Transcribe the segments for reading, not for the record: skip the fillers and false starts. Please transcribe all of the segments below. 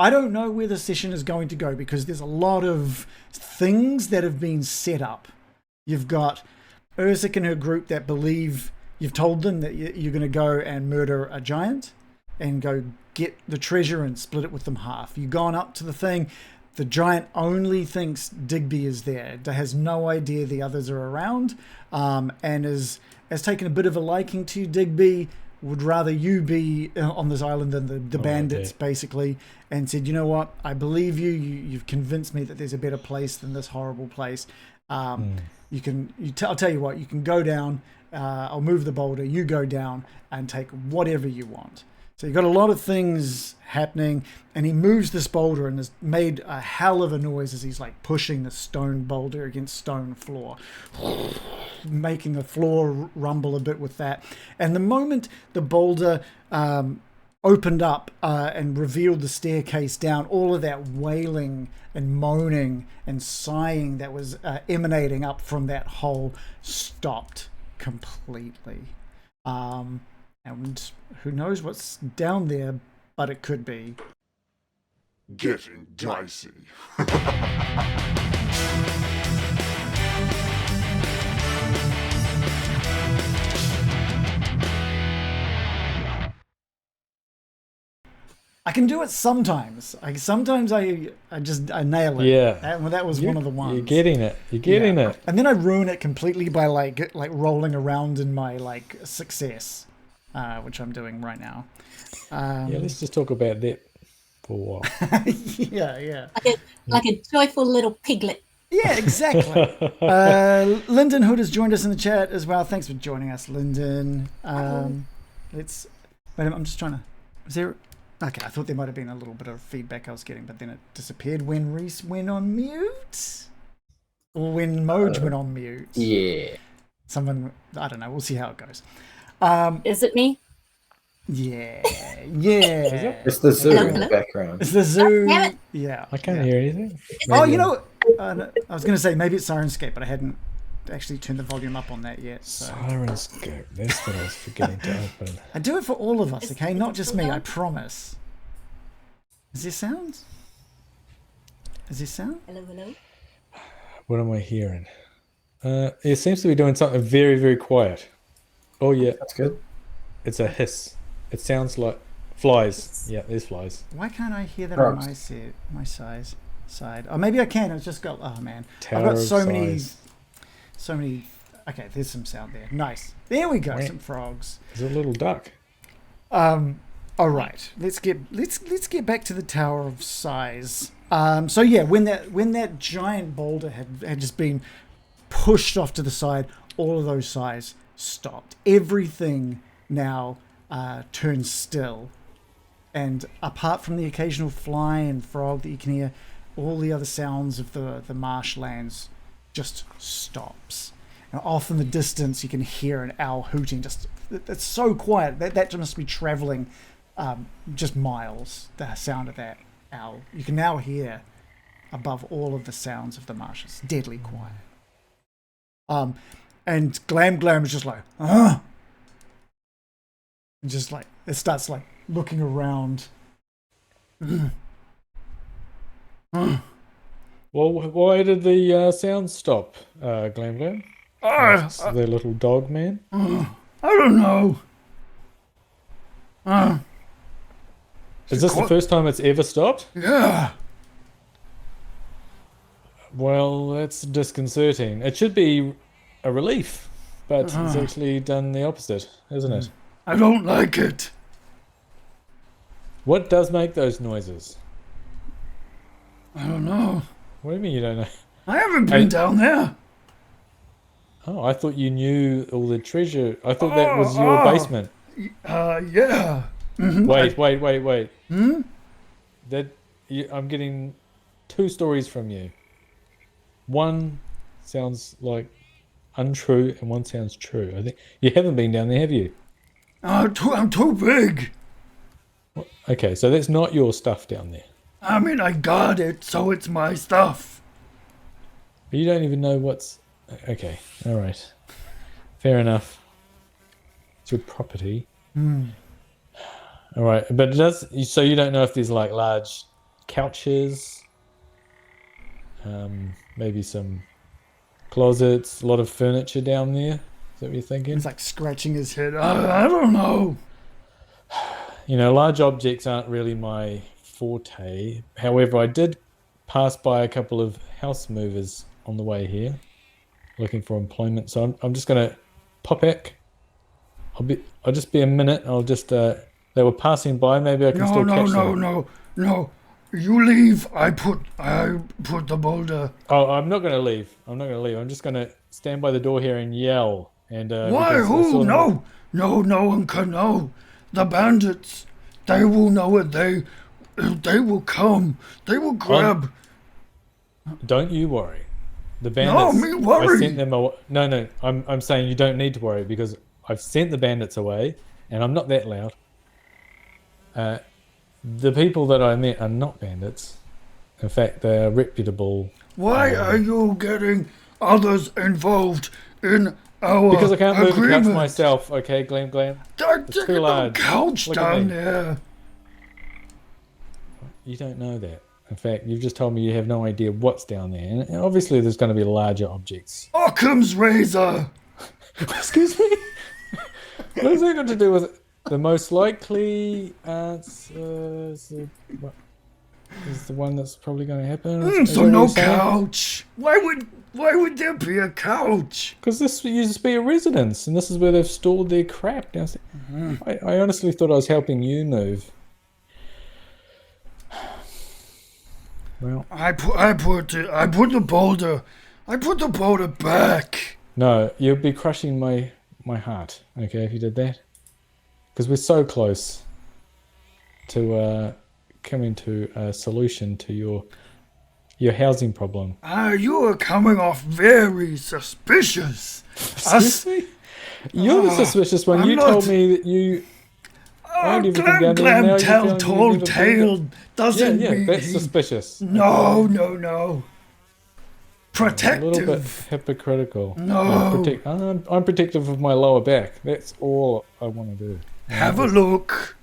I don't know where the session is going to go because there's a lot of things that have been set up. You've got Urzik and her group that believe you've told them that you're going to go and murder a giant and go get the treasure and split it with them half. You've gone up to the thing. The giant only thinks Digby is there. Has no idea the others are around, and has taken a bit of a liking to Digby. Would rather you be on this island than the bandits, basically, and said, you know what, I believe you. You've convinced me that there's a better place than this horrible place. I'll tell you what, you can go down. I'll move the boulder. You go down and take whatever you want. So you've got a lot of things happening, and he moves this boulder and has made a hell of a noise as he's like pushing the stone boulder against stone floor, making the floor rumble a bit with that. And the moment the boulder opened up and revealed the staircase down, all of that wailing and moaning and sighing that was emanating up from that hole stopped completely. And who knows what's down there, but it could be getting dicey. I can do it sometimes. Sometimes I nail it. Yeah. That was one of the ones. You're getting it. You're getting it. And then I ruin it completely by like rolling around in my like success. Which I'm doing right now. Let's just talk about that for a while. Yeah. Like a joyful little piglet. Yeah, exactly. Lyndon Hood has joined us in the chat as well. Thanks for joining us, Lyndon. I'm just trying to... Is there... Okay, I thought there might have been a little bit of feedback I was getting, but then it disappeared when Reese went on mute. Or when Moj went on mute. Yeah. Someone... I don't know. We'll see how it goes. Is it me? Yeah. It's the zoo in the background. It's the zoo. Damn it. Yeah. I can't hear anything. Oh, you know, I was going to say maybe it's Sirenscape, but I hadn't actually turned the volume up on that yet. So. Sirenscape. That's what I was forgetting to open. I do it for all of us, okay? Not just me, I promise. Is there sound? Hello. What am I hearing? It seems to be doing something very, very quiet. Oh, yeah. That's good. It's a hiss. It sounds like flies. Yeah, there's flies. Why can't I hear that on my side? Oh, maybe I can. It's just got... Oh, man. I've got so many... Okay, there's some sound there. Nice. There we go. Some frogs. There's a little duck. All right. Let's get back to the Tower of Size. So yeah, when that giant boulder had just been pushed off to the side, all of those sighs stopped. Everything now turns still, and apart from the occasional fly and frog that you can hear, all the other sounds of the marshlands just stops. Now, off in the distance, you can hear an owl hooting. It's so quiet that must be traveling just miles. The sound of that owl, you can now hear above all of the sounds of the marsh. It's deadly quiet. And Glam-Glam is just like, and just like, it starts like looking around. Well, why did the sound stop, Glam-Glam? The little dog man? I don't know. Is this the first time it's ever stopped? Yeah. Well, that's disconcerting. It should be a relief, but it's actually done the opposite, isn't it? I don't like it. What does make those noises? I don't know. What do you mean you don't know? I haven't been down there. Oh, I thought you knew all the treasure. I thought that was your basement. Yeah. Wait. I'm getting two stories from you. One sounds like untrue and one sounds true. I think you haven't been down there, have you? I'm too big. Okay, so that's not your stuff down there. I mean, I got it, so it's my stuff. You don't even know what's... Okay, all right. Fair enough. It's your property. All right, but it does... So you don't know if there's like large couches, maybe some closets, a lot of furniture down there. Is that what you're thinking? He's like scratching his head. I don't know. You know, large objects aren't really my forte. However, I did pass by a couple of house movers on the way here, looking for employment. So I'm just gonna pop back. I'll just be a minute. I'll just they were passing by. Maybe I can still catch them. No. You leave. I put the boulder. Oh, I'm not gonna leave. I'm just gonna stand by the door here and yell. And why? Who? No, Uncle, no. The bandits. They will know it. They will come. They will grab. Don't you worry. The bandits. No, me worry. I sent them away. No. I'm saying you don't need to worry because I've sent the bandits away, and I'm not that loud. The people that I met are not bandits. In fact, they are reputable. Why are you getting others involved in our Because I can't move the couch agreement? myself. Okay, Glam-Glam. It's too large. Couch Look at down me. there. You don't know that. In fact, you've just told me you have no idea what's down there. And obviously there's going to be larger objects. Occam's razor. Excuse me? What has that got to do with it? The most likely answer is the one that's probably going to happen. Is So that what no you're saying? couch. Why would there be a couch? Because this used to be a residence, and this is where they've stored their crap. Now, I honestly thought I was helping you move. Well, I put the boulder back. no, you'd be crushing my heart. Okay, if you did that, because we're so close to coming to a solution to your housing problem. You are coming off very suspicious. Excuse me? You're the suspicious one. I'm You not- told me that you. owned everything down there, now Glam you're tell telling me tall you've never tale been- doesn't Yeah, mean that's he- suspicious. No. A little bit Protective. hypocritical. No. I'm protective of my lower back. That's all I want to do. Have a look.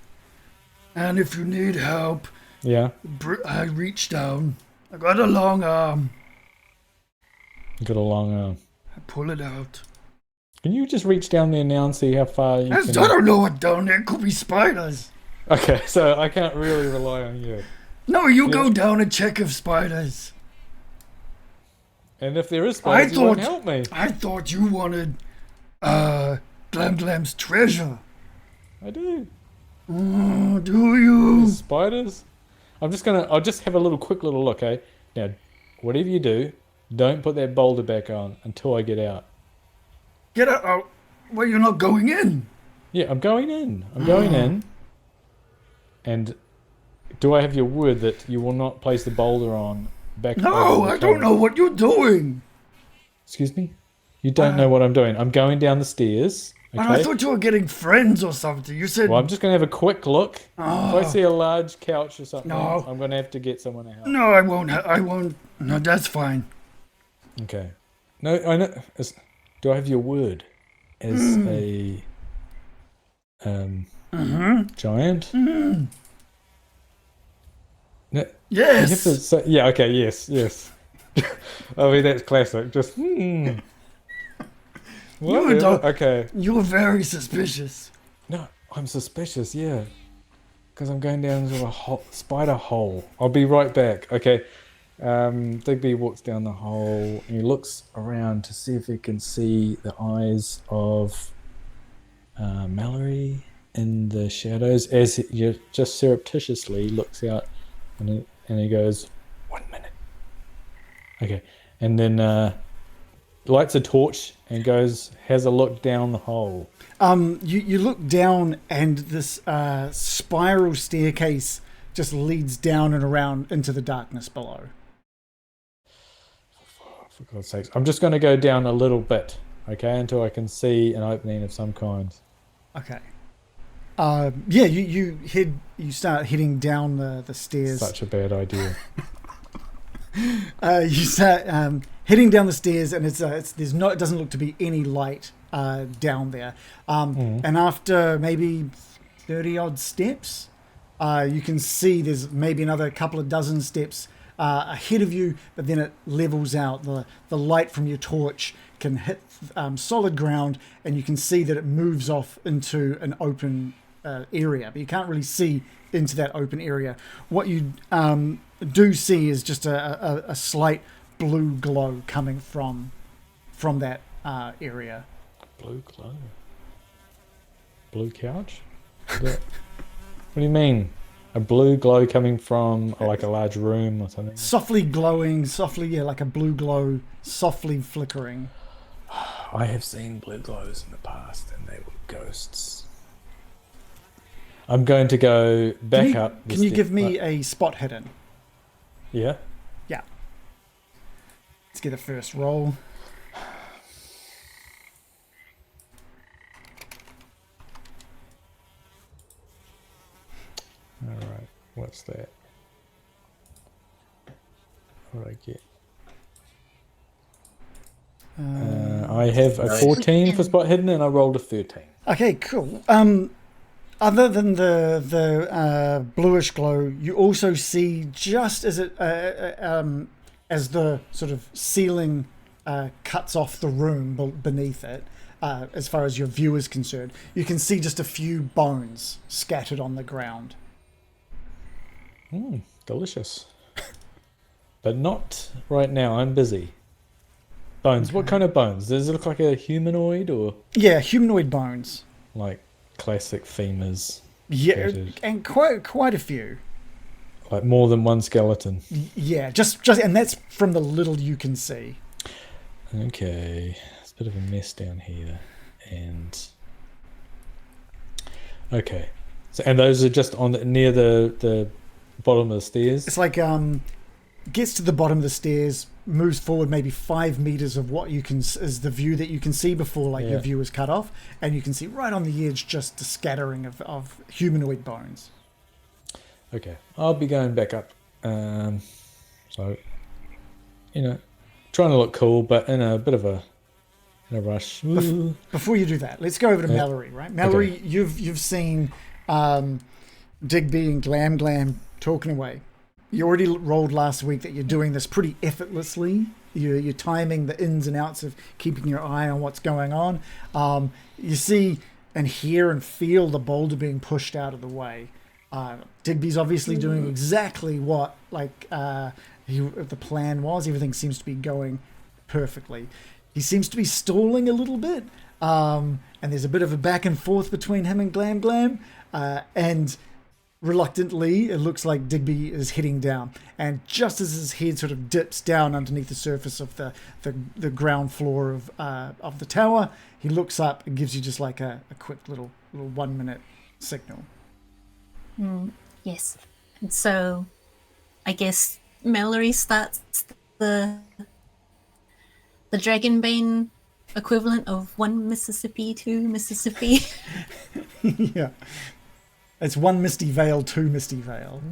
And if you need help, Yeah, I reach down. I got a long arm. you got a long arm. I pull it out. Can you just reach down there now and see how far you I can? don't know what down there could be spiders. Okay, so I can't really rely on you. No, you go down and check if spiders. And if there is spiders, you won't help me. I thought you wanted Glam-Glam's treasure. I do. Oh, do you? There's spiders. I'll just have a quick little look, okay? Now, whatever you do, don't put that boulder back on until I get out. Get out. Oh, well, you're not going in. Yeah, I'm going in. And do I have your word that you will not place the boulder on back? No, over the I don't counter? know what you're doing. Excuse me? You don't know what I'm doing. I'm going down the stairs. And I Okay. thought you were getting friends or something. You said, Well, I'm just going to have a quick look. If Oh. I see a large couch or something, No. I'm going to have to get someone to help. no, I won't. I won't. No, that's fine. Okay. No, I know. Do I have your word as a giant? No, you have Yes. to say, yeah. Okay. Yes. I mean, that's classic. Just What? You don't- Okay. You're very suspicious. No, I'm suspicious. Yeah, because I'm going down into a spider hole. I'll be right back. Okay. Digby walks down the hole and he looks around to see if he can see the eyes of Mallory in the shadows as he just surreptitiously looks out and he goes, 1 minute. Okay. And then lights a torch and has a look down the hole. You look down and this spiral staircase just leads down and around into the darkness below. For God's sakes. I'm just going to go down a little bit, okay, until I can see an opening of some kind. Okay. Yeah, you start heading down the stairs. Such a bad idea. You start heading down the stairs, and it doesn't look to be any light down there. And after maybe 30 odd steps, You can see there's maybe another couple of dozen steps ahead of you, but then it levels out. The light from your torch can hit solid ground, and you can see that it moves off into an open area, but you can't really see into that open area. What you do see is just a slight blue glow coming from that area. Blue glow? Blue couch? What do you mean? A blue glow coming from like a large room or something? Softly glowing, like a blue glow, softly flickering. I have seen blue glows in the past and they were ghosts. I'm going to go back up. Can you give me a spot hidden? Yeah. Yeah. Let's get a first roll. All right. What's that? What do I get? I have a 14 for spot hidden, and I rolled a 13. Okay, cool. Other than the bluish glow, you also see just as it as the sort of ceiling cuts off the room beneath it. As far as your view is concerned, you can see just a few bones scattered on the ground. Delicious. But not right now. I'm busy. Bones. What kind of bones? Does it look like a humanoid or? Yeah, humanoid bones. Like classic femurs. Yeah, scattered. and quite a few. Like more than one skeleton. Yeah, just and that's from the little you can see. Okay, it's a bit of a mess down here, and okay, so and those are just on near the bottom of the stairs. It's like gets to the bottom of the stairs, moves forward maybe 5 meters of what you can is the view that you can see before your view is cut off, and you can see right on the edge just a scattering of humanoid bones. Okay, I'll be going back up. So, trying to look cool, but in a bit of a rush. Before you do that, let's go over to Mallory. Right, Mallory, okay. You've seen Digby and Glam-Glam talking away. You already rolled last week that you're doing this pretty effortlessly. You're timing the ins and outs of keeping your eye on what's going on. You see and hear and feel the boulder being pushed out of the way. Digby's obviously doing exactly what the plan was. Everything seems to be going perfectly. He seems to be stalling a little bit, and there's a bit of a back and forth between him and Glam-Glam, and reluctantly it looks like Digby is heading down, and just as his head sort of dips down underneath the surface of the ground floor of the tower, he looks up and gives you just like a quick little 1 minute signal. Yes. And so I guess Mallory starts the Dragonbane equivalent of 1 Mississippi, 2 Mississippi. Yeah. It's 1 Misty Vale, 2 Misty Vale.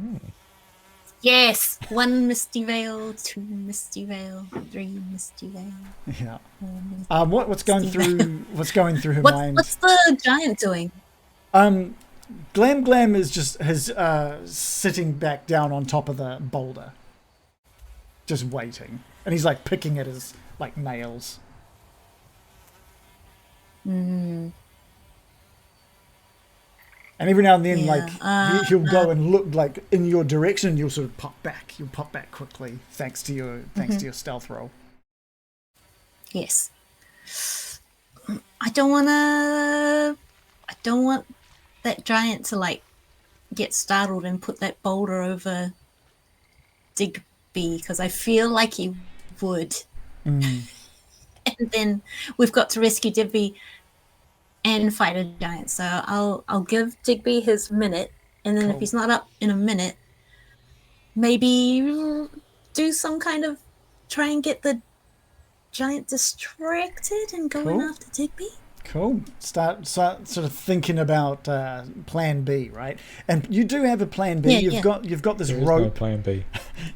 Yes. 1 Misty Vale, 2 Misty Vale, 3 Misty Vale. Yeah. What's going through her mind? What's the giant doing? Glam-Glam is just sitting back down on top of the boulder, just waiting, and he's like picking at his nails. Mm. And every now and then, he'll go and look in your direction, and you'll sort of pop back. You'll pop back quickly, thanks to your stealth roll. Yes. I don't want that giant to get startled and put that boulder over Digby, because I feel like he would. And then we've got to rescue Digby and fight a giant. So I'll give Digby his minute, and then if he's not up in a minute, maybe do some kind of try and get the giant distracted and going after Digby. Cool. Start sort of thinking about plan B, right? And you do have a plan B. You've got this rope. No plan B.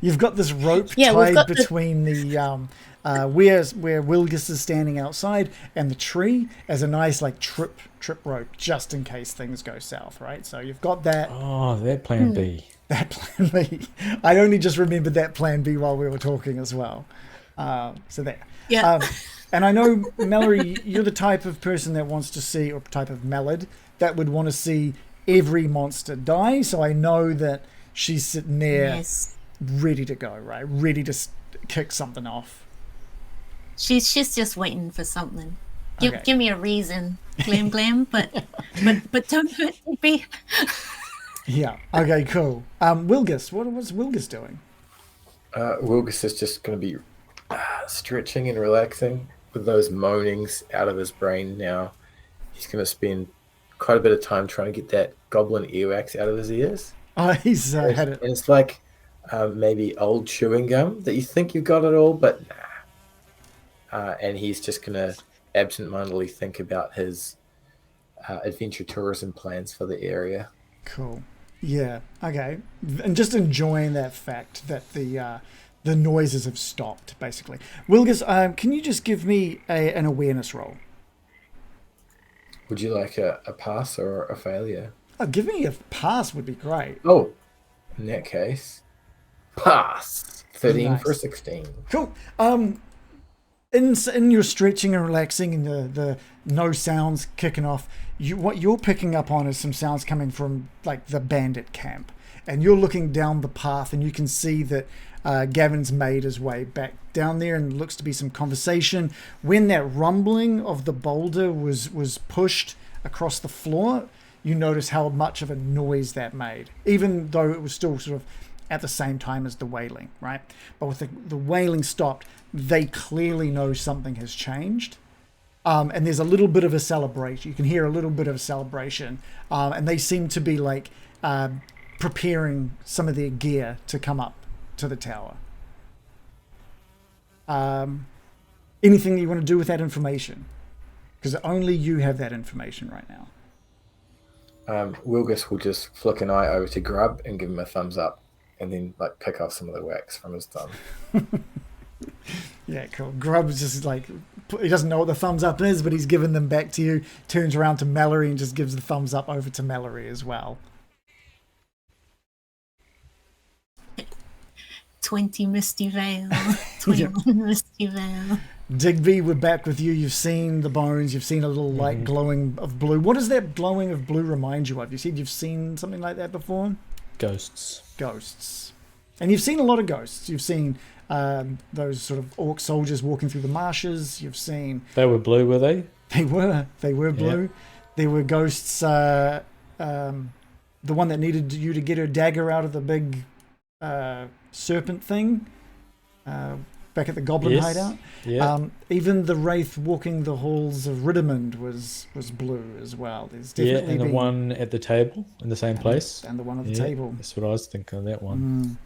You've got this rope Yeah, we've tied got the- between the where Wilgus is standing outside and the tree as a nice like trip rope just in case things go south, right? So you've got that. Oh, that plan B. That plan B. I only just remembered that plan B while we were talking as well. So there. Yeah. And I know, Mallory, you're the type of person that wants to see, or type of mallard, that would want to see every monster die. So I know that she's sitting there Yes. ready to go, right? Ready to kick something off. She's just waiting for something. Okay. Give me a reason, Glam-Glam, but don't hurt me. Yeah. Okay, cool. Wilgus, what's Wilgus doing? Wilgus is just going to be stretching and relaxing with those moanings out of his brain now. He's going to spend quite a bit of time trying to get that goblin earwax out of his ears. Oh, he's had it. And it's like maybe old chewing gum that you think you got it all, but nah. And he's just going to absentmindedly think about his adventure tourism plans for the area. Cool. Yeah. Okay. And just enjoying that fact that the noises have stopped, basically. Wilgus, can you just give me an awareness roll? Would you like a pass or a failure? Oh, give me a pass would be great. Oh, in that case, pass. 13 Nice. for 16. Cool. In your stretching and relaxing and the no sounds kicking off, what you're picking up on is some sounds coming from like the bandit camp, and you're looking down the path and you can see that Gavin's made his way back down there, and looks to be some conversation. When that rumbling of the boulder was pushed across the floor, you notice how much of a noise that made, even though it was still sort of at the same time as the wailing, right? But with the wailing stopped, they clearly know something has changed. And there's a little bit of a celebration. You can hear a little bit of a celebration. And they seem to be like preparing some of their gear to come up to the tower. Anything you want to do with that information? Because only you have that information right now. Wilgus will just flick an eye over to Grub and give him a thumbs up, and then like pick off some of the wax from his thumb. Yeah, cool. Grub's just like, he doesn't know what the thumbs up is, but he's given them back to you, turns around to Mallory and just gives the thumbs up over to Mallory as well. 20 Misty Veil. 21 Misty Veil. Digby, we're back with you. You've seen the bones. You've seen a little light glowing of blue. What does that glowing of blue remind you of? You said you've seen something like that before? Ghosts. Ghosts. And you've seen a lot of ghosts. You've seen those sort of orc soldiers walking through the marshes. You've seen... They were blue, were they? They were blue. There were ghosts. The one that needed you to get her dagger out of the big serpent thing back at the goblin hideout. Yeah. Even the wraith walking the halls of Riddermond was blue as well. There's definitely and the one at the table in the same place. and the one at the table. That's what I was thinking of, that one.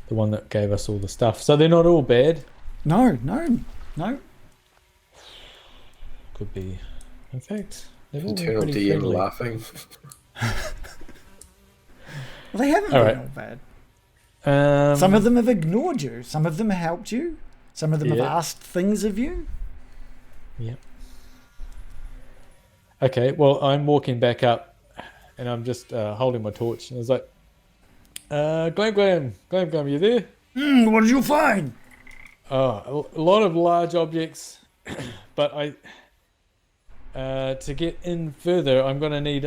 The one that gave us all the stuff. So they're not all bad. No. Could be. In fact, they've all been Internal pretty DM friendly. laughing. Well, they haven't All been right. all bad. Um, Some of them have ignored you. Some of them have helped you. Some of them have Yeah. asked things of you. Yep. Okay, well, I'm walking back up, and I'm just holding my torch, and I was like, Glam-Glam, you there? What did you find? Oh, a lot of large objects, but to get in further, I'm going to need,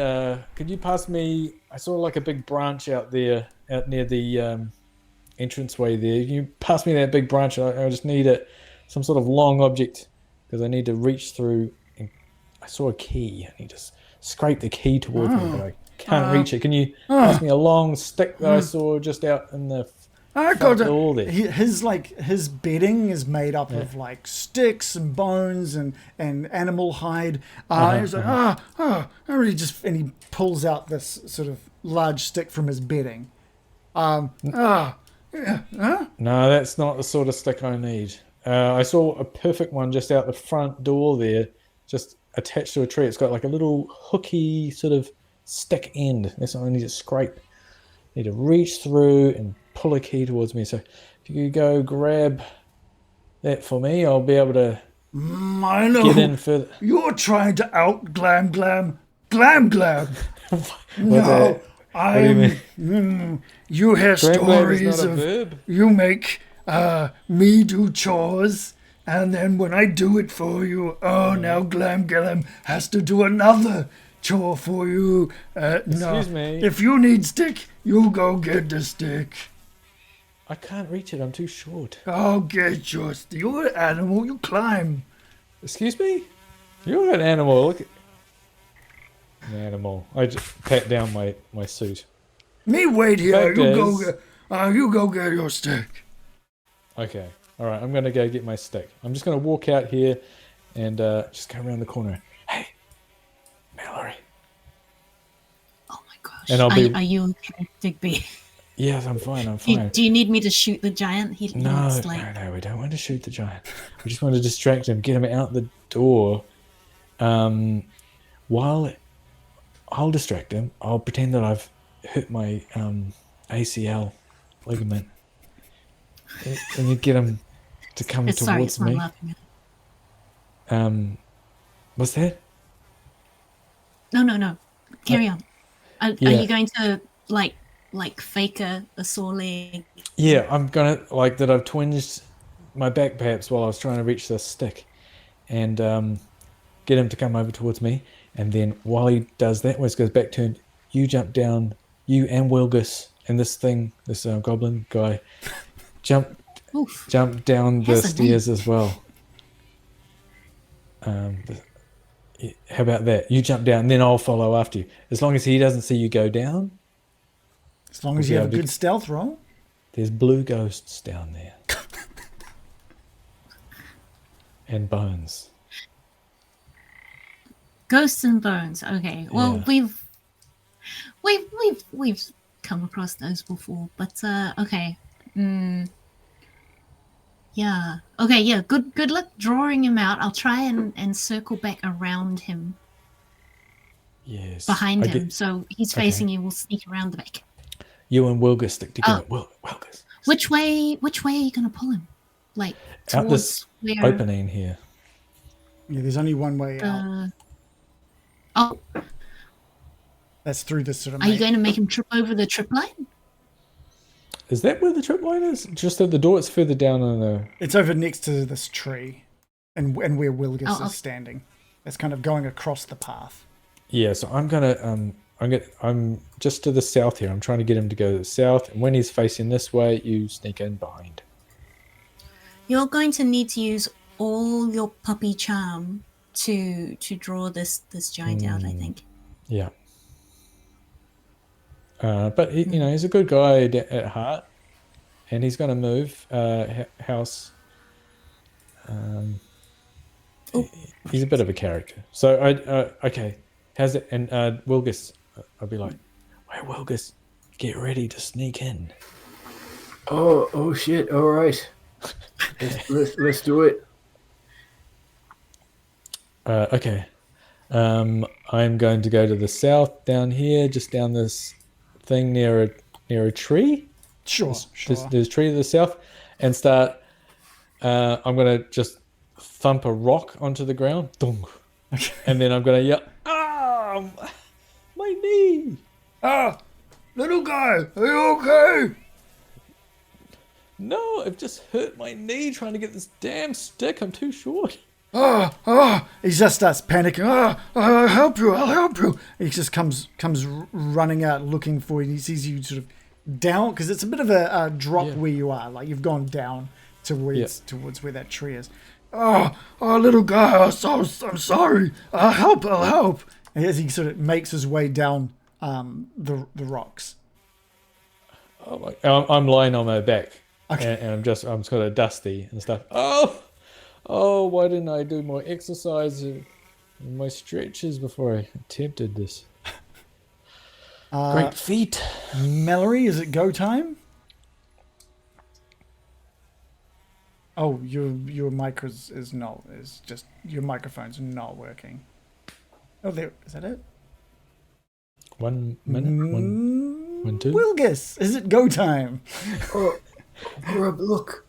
could you pass me, I saw like a big branch out there, out near the entranceway there. Can you pass me that big branch? I just need some sort of long object, because I need to reach through. And I saw a key. I need to scrape the key towards me, but I can't reach it. Can you pass me a long stick that I saw just out in the front door there? His bedding is made up of like sticks and bones and animal hide. He's like, and he pulls out this sort of large stick from his bedding. No, that's not the sort of stick I need. I saw a perfect one just out the front door there, just attached to a tree. It's got like a little hooky sort of stick end. That's what I need to scrape. I need to reach through and pull a key towards me. So if you could go grab that for me, I'll be able to I know. get in further. You're trying to out Glam-Glam. Glam-Glam. No, What do you mean? You hear Glam-Glam is stories not a of verb. you make me do chores, and then when I do it for you, now Glam-Glam has to do another chore for you. No, Excuse me. if you need stick, you go get the stick. I can't reach it. I'm too short. I'll get your stick. You're an animal. You climb. Excuse me? You're an animal. Look at an animal. I just pat down my suit. Me wait here. Fact You go get your stick. Okay. All right. I'm gonna go get my stick. I'm just gonna walk out here and just go around the corner. Hey, Mallory. Oh my gosh. And I'll be- Are you okay, Digby? Yes, I'm fine. I'm Do, fine. do you need me to shoot the giant? He No, looks like... no, we don't want to shoot the giant. We just want to distract him, get him out the door. While I'll distract him, I'll pretend that I've hurt my ACL ligament. And you get him to come Sorry, towards it's not me. laughing. What's that? No. Carry on. Are yeah. you going to like fake a sore leg? Yeah, I'm gonna like that. I've twinged my back perhaps while I was trying to reach this stick, and get him to come over towards me. And then while he does that, Wes goes back to him. You jump down, you and Wilgus and this goblin guy, jump down the stairs as well. How about that? You jump down, and then I'll follow after you. As long as he doesn't see you go down. As long as you have a good stealth roll. There's blue ghosts down there. And bones. Ghosts and bones. Okay. Well, Yeah. we've come across those before, but okay. Yeah. Okay. Yeah. Good luck drawing him out. I'll try and circle back around him, Yes. behind him, so he's facing Okay. you. We'll sneak around the back. You and Wilgus stick together. Wilgus. Which way are you gonna pull him? Like Out towards this where? opening here. Yeah, there's only one way out. Oh, That's through this sort of. are you going to make him trip over the trip line? Is that where the trip line is? Just at the door? It's further down on the... It's over next to this tree, and where Wilgus Oh, is standing. It's kind of going across the path. Yeah, so I'm just to the south here. I'm trying to get him to go to the south, and when he's facing this way, you sneak in behind. You're going to need to use all your puppy charm to draw this giant out, I think. Yeah. But he, he's a good guy at heart, and he's going to move house. He's a bit of a character. So okay, how's it? And Wilgus, I'll be like, "Hey, Wilgus, get ready to sneak in." Oh shit! All right, let's do it. Okay. I'm going to go to the south down here, just down this thing near a tree. Sure. There's a tree to the south, and start. I'm gonna just thump a rock onto the ground, dong, and then I'm gonna yell, "Ah, my knee!" Little guy, are you okay? No, I've just hurt my knee trying to get this damn stick. I'm too short. He just starts panicking. I'll help you. He just comes running out looking for you. He sees you sort of down, because it's a bit of a drop where you are. Like you've gone down towards where that tree is. Little guy, I'm sorry. I'll help. And as he sort of makes his way down the rocks. I'm lying on my back, Okay. and I'm sort of dusty and stuff. Oh, why didn't I do more exercise and my stretches before I attempted this? Great feat. Mallory, is it go time? Oh, your mic is just your microphone's not working. Oh, there is that it? 1 minute. 1, 2. Wilgus, is it go time? Oh, Grub, look.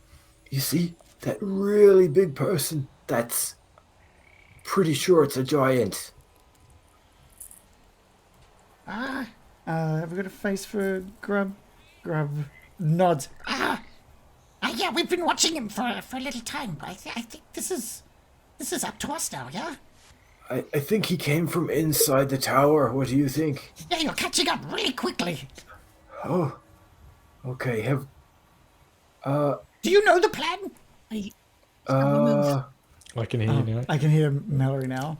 You see that really big person? That's pretty sure it's a giant. Have we got a face for Grub? Grub nods. Yeah, we've been watching him for a little time. I think this is up to us now, yeah? I think he came from inside the tower. What do you think? Yeah, you're catching up really quickly. Oh, okay. Do you know the plan? I can hear you now. I can hear Mallory now.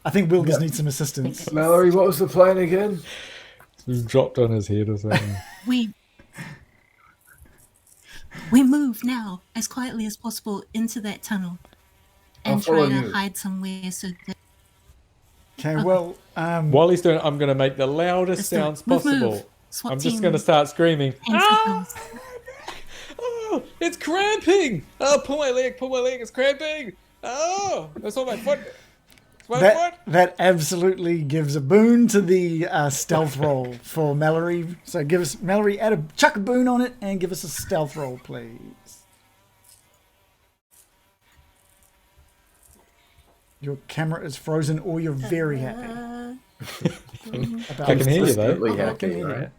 I think Wilgus needs some assistance. Mallory, what was the plan again? He's dropped on his head or something. We move now as quietly as possible into that tunnel and I'll follow try to you. hide somewhere so that Okay, well, While he's doing it, I'm going to make the loudest Let's do it. sounds Move, possible. move. SWAT I'm just team. going to start screaming. hand signals. Oh, it's cramping! Oh, pull my leg, it's cramping! Oh, that's on my foot. It's my foot. that absolutely gives a boon to the stealth roll for Mallory. So give us, Mallory, chuck a boon on it and give us a stealth roll, please. Your camera is frozen or you're very happy. I can hear you though. Really I can happy, hear you. right?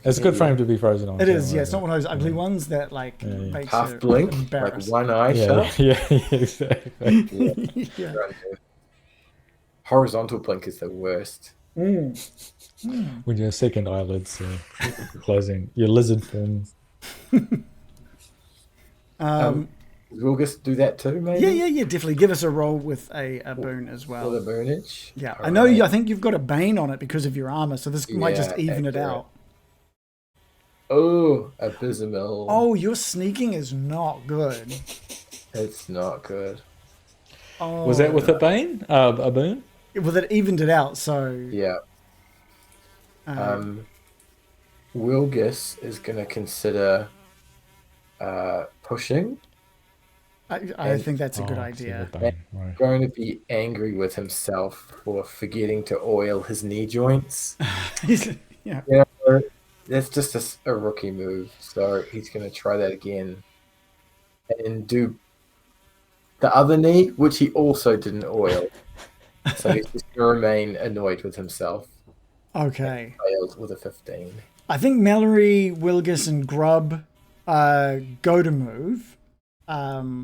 It's a good frame to be frozen on. It so is, yeah. don't It's not worry. one of those ugly ones that like Yeah. makes Half you blink, like embarrassed. one eye Yeah, shut. yeah, exactly. Yeah. Horizontal blink is the worst. When your second eyelids closing, your lizard forms. Wilgus do that too, maybe? Yeah. Definitely give us a roll with a boon as For the well. burnage? Yeah, I All know right. I think you've got a bane on it because of your armor, so this might just Yeah, even it accurate. out. Oh, abysmal. Oh, your sneaking is not good. It's not good. Oh, Was that with a bane? A boon? well, that evened it out. So Yeah. Wilgus is going to consider pushing. I think that's a good Oh, idea. so the bane, right. Going to be angry with himself for forgetting to oil his knee joints. Yeah. Yeah, that's just a rookie move. So he's going to try that again and do the other knee, which he also didn't oil. So he's just going to remain annoyed with himself. Okay. Failed with a 15. I think Mallory, Wilgus, and Grub go to move. I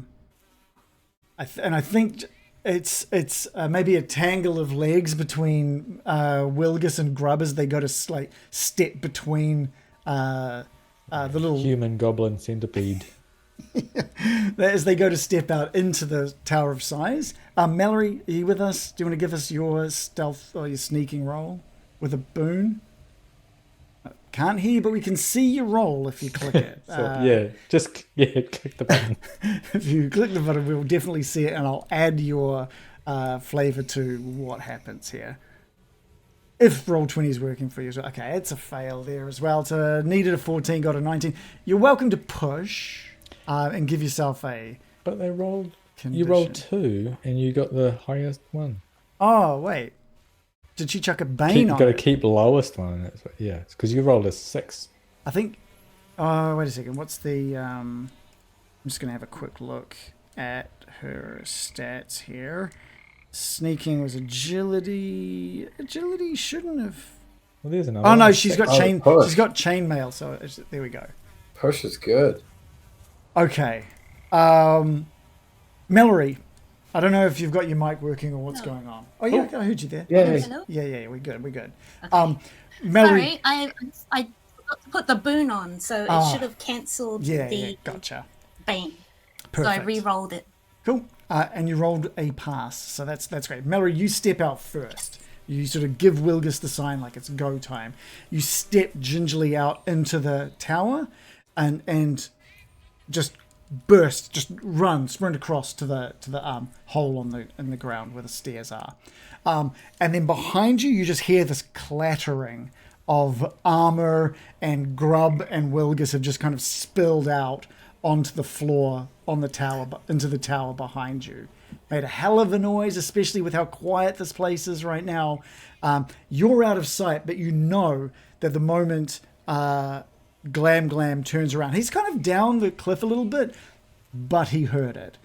think it's maybe a tangle of legs between Wilgus and Grub as they go to like step between the little Human goblin centipede. as they go to step out into the Tower of Size. Mallory, are you with us? Do you want to give us your stealth or your sneaking roll with a boon? Can't hear you, but we can see your roll if you click it. So click the button. If you click the button, we'll definitely see it, and I'll add your flavor to what happens here. If Roll20 is working for you. So, okay, it's a fail there as well. So needed a 14, got a 19. You're welcome to push and give yourself a But they rolled. condition. You rolled 2, and you got the highest one. Oh, wait. Did she chuck a bane You on got to it? keep lowest one. That's what, yeah, it's because you rolled a 6. I think... Oh, wait a second. What's the... I'm just going to have a quick look at her stats here. Sneaking was agility. Agility shouldn't have... Well, there's another. Oh, no, one. she's got Oh, chain... push. She's got chainmail, so there we go. Push is good. Okay. Mallory, I don't know if you've got your mic working or what's going on. Oh, yeah, I heard you there. Yeah. Hello? Yeah, we're good. Okay. Mallory... Sorry, I forgot to put the boon on, so it should have cancelled Yeah, the gotcha. bane. Perfect. So I re-rolled it. Cool. And you rolled a pass, so that's great. Mallory, you step out first. You sort of give Wilgus the sign like it's go time. You step gingerly out into the tower and just burst, just sprint across to the hole in the ground where the stairs are. And then behind you, you just hear this clattering of armor, and Grub and Wilgus have just kind of spilled out onto the floor on the tower, into the tower behind you. made a hell of a noise, especially with how quiet this place is right now. You're out of sight, but you know that the moment Glam-Glam turns around, he's kind of down the cliff a little bit, but he heard it.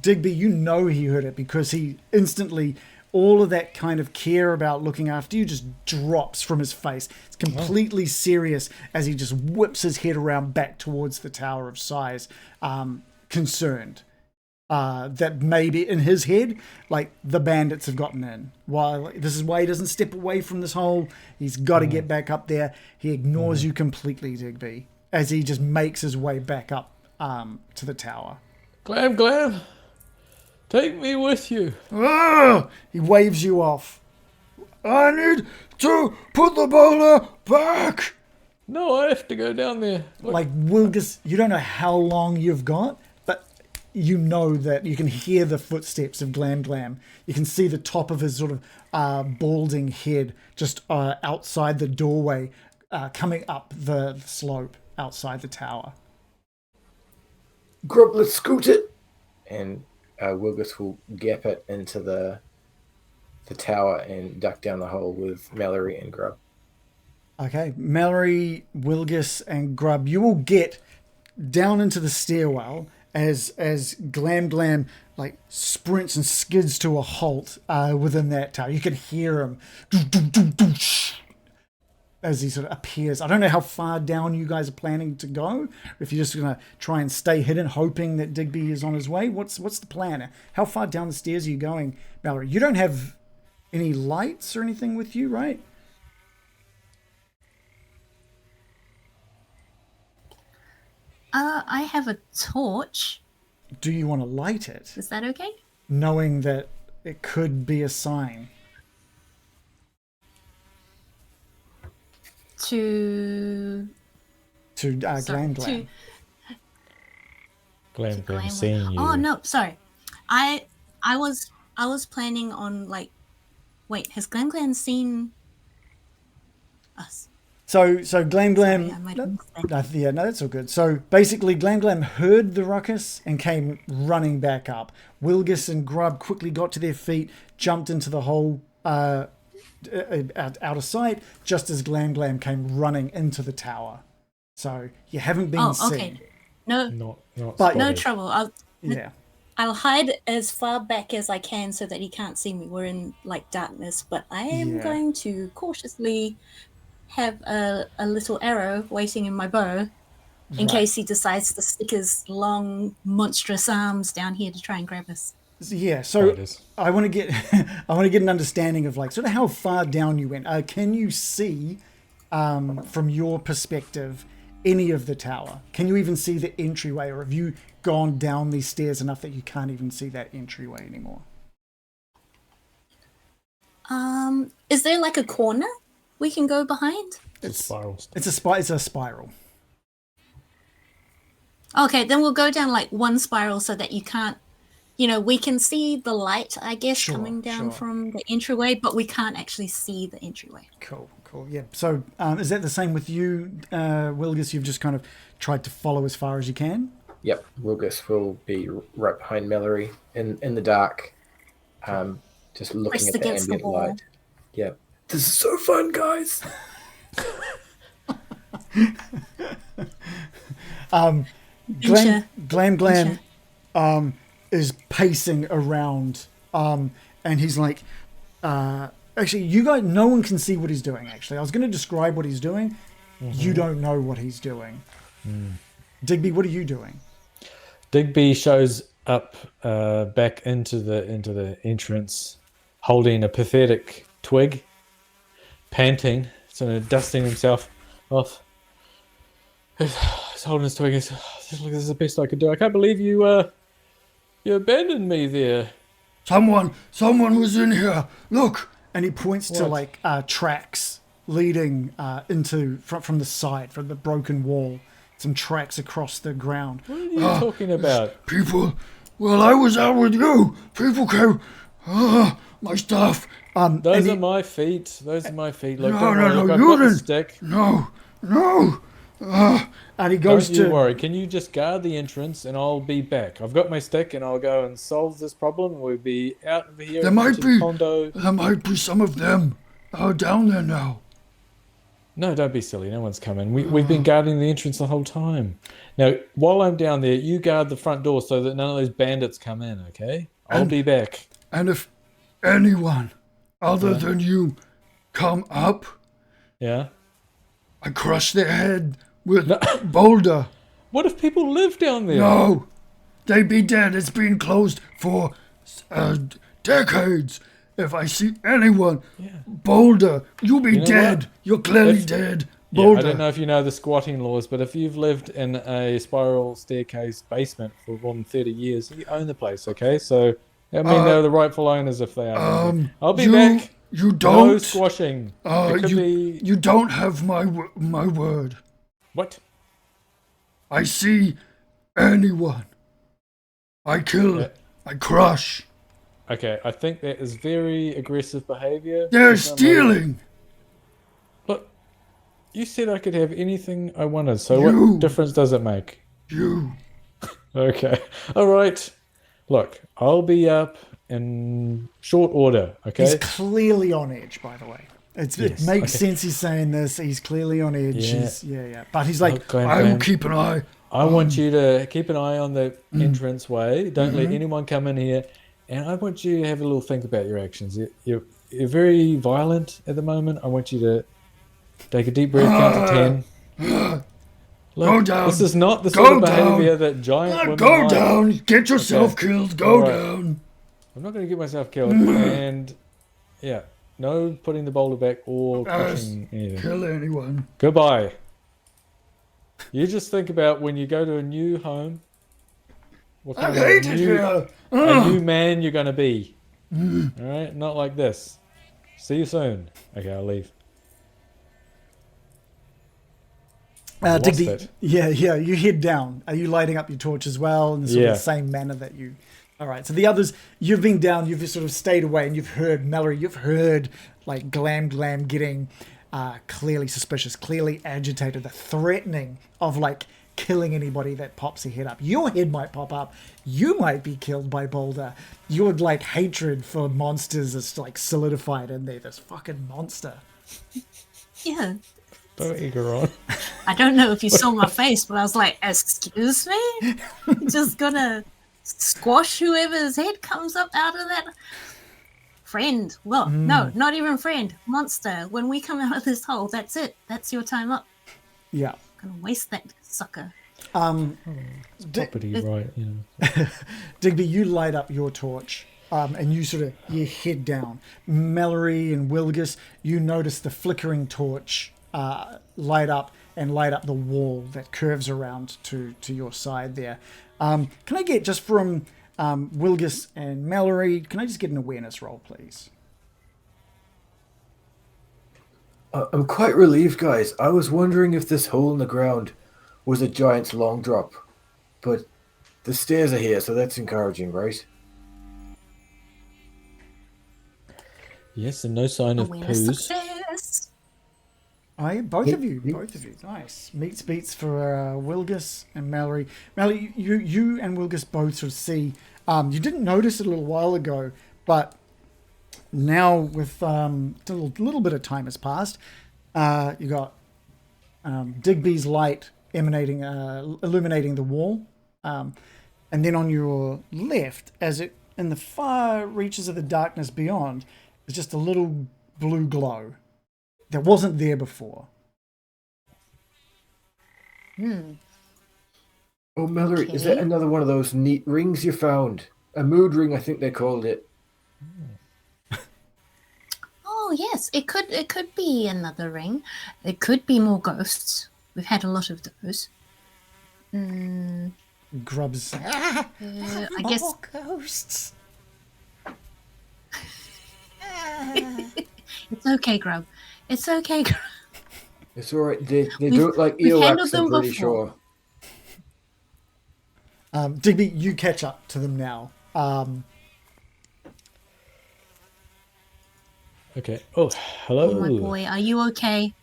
Digby, you know he heard it because he instantly, all of that kind of care about looking after you just drops from his face. It's completely serious as he just whips his head around back towards the Tower of Sighs, concerned that maybe in his head, like, the bandits have gotten in. This is why he doesn't step away from this hole. He's got to get back up there. He ignores you completely, Digby, as he just makes his way back up to the tower. Glam-Glam, take me with you. He waves you off. I need to put the boulder back. No, I have to go down there. Look. Like, Wilgus, you don't know how long you've got, but you know that you can hear the footsteps of Glam-Glam. You can see the top of his sort of balding head just outside the doorway, coming up the slope outside the tower. Grub, let's scoot it. And Wilgus will gap it into the tower and duck down the hole with Mallory and Grub. Okay, Mallory, Wilgus, and Grub, you will get down into the stairwell as Glam-Glam like sprints and skids to a halt within that tower. You can hear him as he sort of appears. I don't know how far down you guys are planning to go. If you're just going to try and stay hidden, hoping that Digby is on his way. What's the plan? How far down the stairs are you going, Mallory? You don't have any lights or anything with you, right? I have a torch. Do you want to light it? Is that okay? Knowing that it could be a sign. To Glam-Glam. Glam-Glam seeing you. Oh no, sorry. I was planning on like, wait, has Glam-Glam seen us? So Glam-Glam. Sorry, I might have missed that. No, that's all good. So basically, Glam-Glam heard the ruckus and came running back up. Wilgus and Grub quickly got to their feet, jumped into the hole out of sight, just as Glam-Glam came running into the tower. So you haven't been seen. Okay. No, Not But- no spotted. trouble. Yeah. I'll hide as far back as I can so that he can't see me. We're in like darkness, but I am Yeah. going to cautiously have a little arrow waiting in my bow in case he decides to stick his long, monstrous arms down here to try and grab us. Yeah, so Spiders. I want to get an understanding of like sort of how far down you went. Can you see from your perspective any of the tower? Can you even see the entryway, or have you gone down these stairs enough that you can't even see that entryway anymore? Is there like a corner we can go behind? It's a spiral. It's a spiral. Okay, then we'll go down like one spiral so that you can't, we can see the light, I guess, Sure, coming down sure. from the entryway, but we can't actually see the entryway. Cool. Yeah. So is that the same with you, Wilgus? You've just kind of tried to follow as far as you can? Yep, Wilgus will be right behind Mallory in the dark, just looking Pressed at the against the ambient wall. light. Yep. This is so fun, guys. Glam-Glam is pacing around, and he's like, actually, you guys, no one can see what he's doing, actually. I was going to describe what he's doing. You don't know what he's doing. Digby, what are you doing? Digby shows up back into the entrance, holding a pathetic twig, panting, sort of dusting himself off. He's holding his twig. He's, this is the best I could do. I can't believe you abandoned me there. Someone was in here. Look, and he points to What? like tracks leading into from the side, from the broken wall. Some tracks across the ground. What are you talking about? People, well, I was out with you. People came. My stuff. Those are my feet. Those are my feet. Look, No, don't no, worry. no, Look, I've you got the didn't. stick. No. And he goes Don't you to worry. Can you just guard the entrance and I'll be back? I've got my stick and I'll go and solve this problem. We'll be out of here There might into the be condo. some of them down there now. No, don't be silly. No one's coming. We've been guarding the entrance the whole time. Now, while I'm down there, you guard the front door so that none of those bandits come in, okay? I'll be back. And if anyone other than you come up, Yeah? I crush their head with boulder. What if people live down there? No, they be dead. It's been closed for decades. If I see anyone, boulder, you'll be know dead. what? You're clearly dead. Yeah, Boulder. I don't know if you know the squatting laws, but if you've lived in a spiral staircase basement for more than 30 years, you own the place, okay? So, I mean, they're the rightful owners if they are. I'll be back. You don't. No squashing. It could be... You don't have my word. What? I see anyone. I kill. I crush. Okay, I think that is very aggressive behavior. They're stealing. Look, you said I could have anything I wanted, so what difference does it make? You. Okay, all right. Look, I'll be up in short order, okay? He's clearly on edge, by the way. It makes sense he's saying this. He's clearly on edge. Yeah. But he's like, I will keep an eye. I want you to keep an eye on the entranceway. Don't let anyone come in here. And I want you to have a little think about your actions. You're very violent at the moment. I want you to take a deep breath, count to 10. Look, Go down. This is not the sort of behavior that giant women Go like. down. Get yourself killed. Go All right. down. I'm not going to get myself killed. And yeah, no putting the boulder back or pushing anything. Kill anyone. Goodbye. You just think about when you go to a new home, what I kind hate of it new, here. a new man you're going to be. All right? Not like this. See you soon. Okay, I'll leave. Lost Digby, it. yeah, you head down. Are you lighting up your torch as well in the sort of the same manner that you... All right, so the others, you've been down, you've sort of stayed away, and you've heard Mallory, you've heard like Glam-Glam getting clearly suspicious, clearly agitated, the threatening of like killing anybody that pops their head up. Your head might pop up, you might be killed by Boulder. Your like hatred for monsters is like solidified in there, this fucking monster. Yeah. Don't egg her on. I don't know if you saw my face, but I was like, excuse me? Just gonna squash whoever's head comes up out of that friend. Well, no, not even friend. Monster. When we come out of this hole, that's it. That's your time up. Yeah. Gonna waste that sucker. Property right, you know. Digby, you light up your torch. And you sort of head down. Mallory and Wilgus, you notice the flickering torch light up the wall that curves around to your side there. Can I get just from Wilgus and Mallory, can I just get an awareness roll, please? I'm quite relieved, guys. I was wondering if this hole in the ground was a giant's long drop. But the stairs are here, so that's encouraging, right? Yes, and no sign of Awareness poos. success. Both of you. Nice. Meets beats for Wilgus and Mallory. Mallory, you and Wilgus both sort of see. You didn't notice it a little while ago, but now with a little bit of time has passed, you got Digby's light emanating, illuminating the wall, and then on your left, as it in the far reaches of the darkness beyond, is just a little blue glow that wasn't there before. Oh, Mallory, is that another one of those neat rings you found? A mood ring, I think they called it. Oh yes, it could be another ring. It could be more ghosts. We've had a lot of those. Grubs. I guess More ghosts. it's okay, Grub. It's okay, Grub. It's alright, they don't like we've handled earwax, them I'm pretty before. sure. Digby, you catch up to them now. Okay. Oh, hello. Oh my boy, are you okay?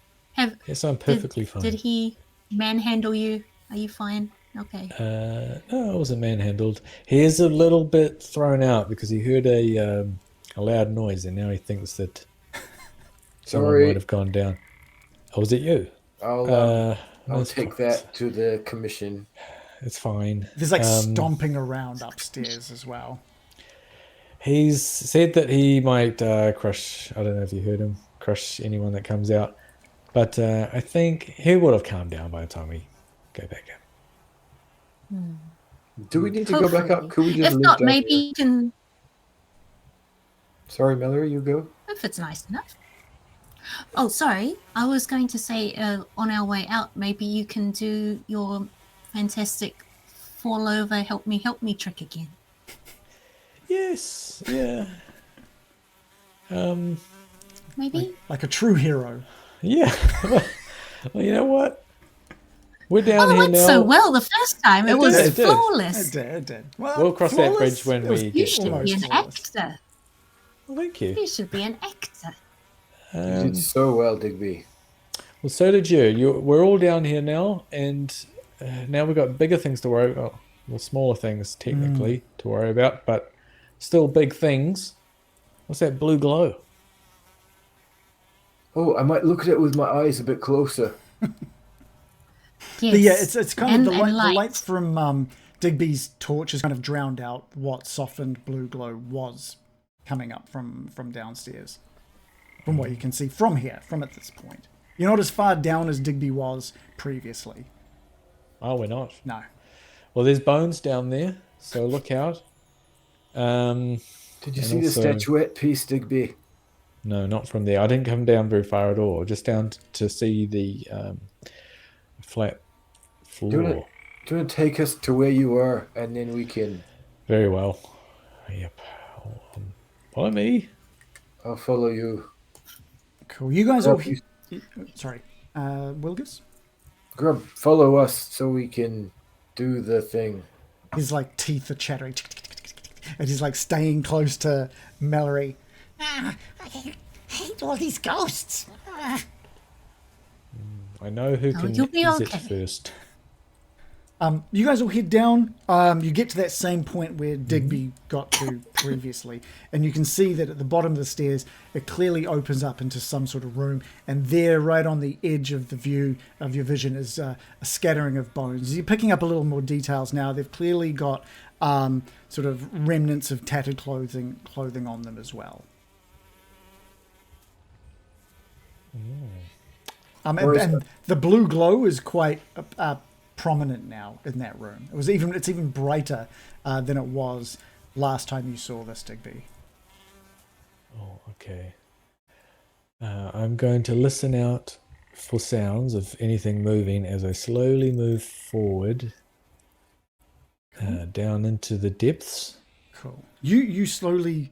Yes, I'm perfectly fine. Did he manhandle you? Are you fine? Okay. No, I wasn't manhandled. He is a little bit thrown out because he heard a loud noise, and now he thinks that someone Sorry. might have gone down. Oh, was it you? I'll That's take fine. that to the commission. It's fine. There's like stomping around upstairs as well. He's said that he might crush. I don't know if you heard him crush anyone that comes out, but I think he would have calmed down by the time we go back in. Do we need to go back up? Could we just If leave not, down maybe here? you can. Sorry, Mallory, you go. If it's nice enough. Oh, sorry. I was going to say on our way out, maybe you can do your fantastic fall over, help me trick again. Yes. Yeah. Maybe? Like a true hero. Yeah. Well, you know what? We're down Oh, it here went now. so well the first time. It was did, it did. flawless. It did. Well, We'll cross that flawless, bridge when it was we You get should to be it. an flawless. actor. Well, thank you. You should be an actor. You did so well, Digby. Well, so did you. We're all down here now, and now we've got bigger things to worry about. Well, smaller things, technically, to worry about, but still big things. What's that blue glow? Oh, I might look at it with my eyes a bit closer. But Yes. yeah, it's kind of the And light lights. from Digby's torch has kind of drowned out what softened blue glow was coming up from downstairs. From what you can see from here, from at this point. You're not as far down as Digby was previously. Oh, we're not. No. Well, there's bones down there, so look out. Did you And see the also- statuette piece, Digby? No, not from there. I didn't come down very far at all. Just down to see the flat floor. Do you want to take us to where you are, and then we can... Very well. Yep. Follow me. I'll follow you. Cool. You guys all... Grub, Sorry. Wilgus? Grub, follow us so we can do the thing. His like teeth are chattering. And he's like staying close to Mallory. I hate all these ghosts. I know who can you'll be exit okay. first. You guys will head down. You get to that same point where Digby got to previously, and you can see that at the bottom of the stairs, it clearly opens up into some sort of room. And there, right on the edge of the view of your vision, is a scattering of bones. You're picking up a little more details now. They've clearly got sort of remnants of tattered clothing on them as well. And the blue glow is quite prominent now in that room. It's even brighter than it was last time you saw this, Digby. Oh, okay. I'm going to listen out for sounds of anything moving as I slowly move forward down into the depths. Cool. You slowly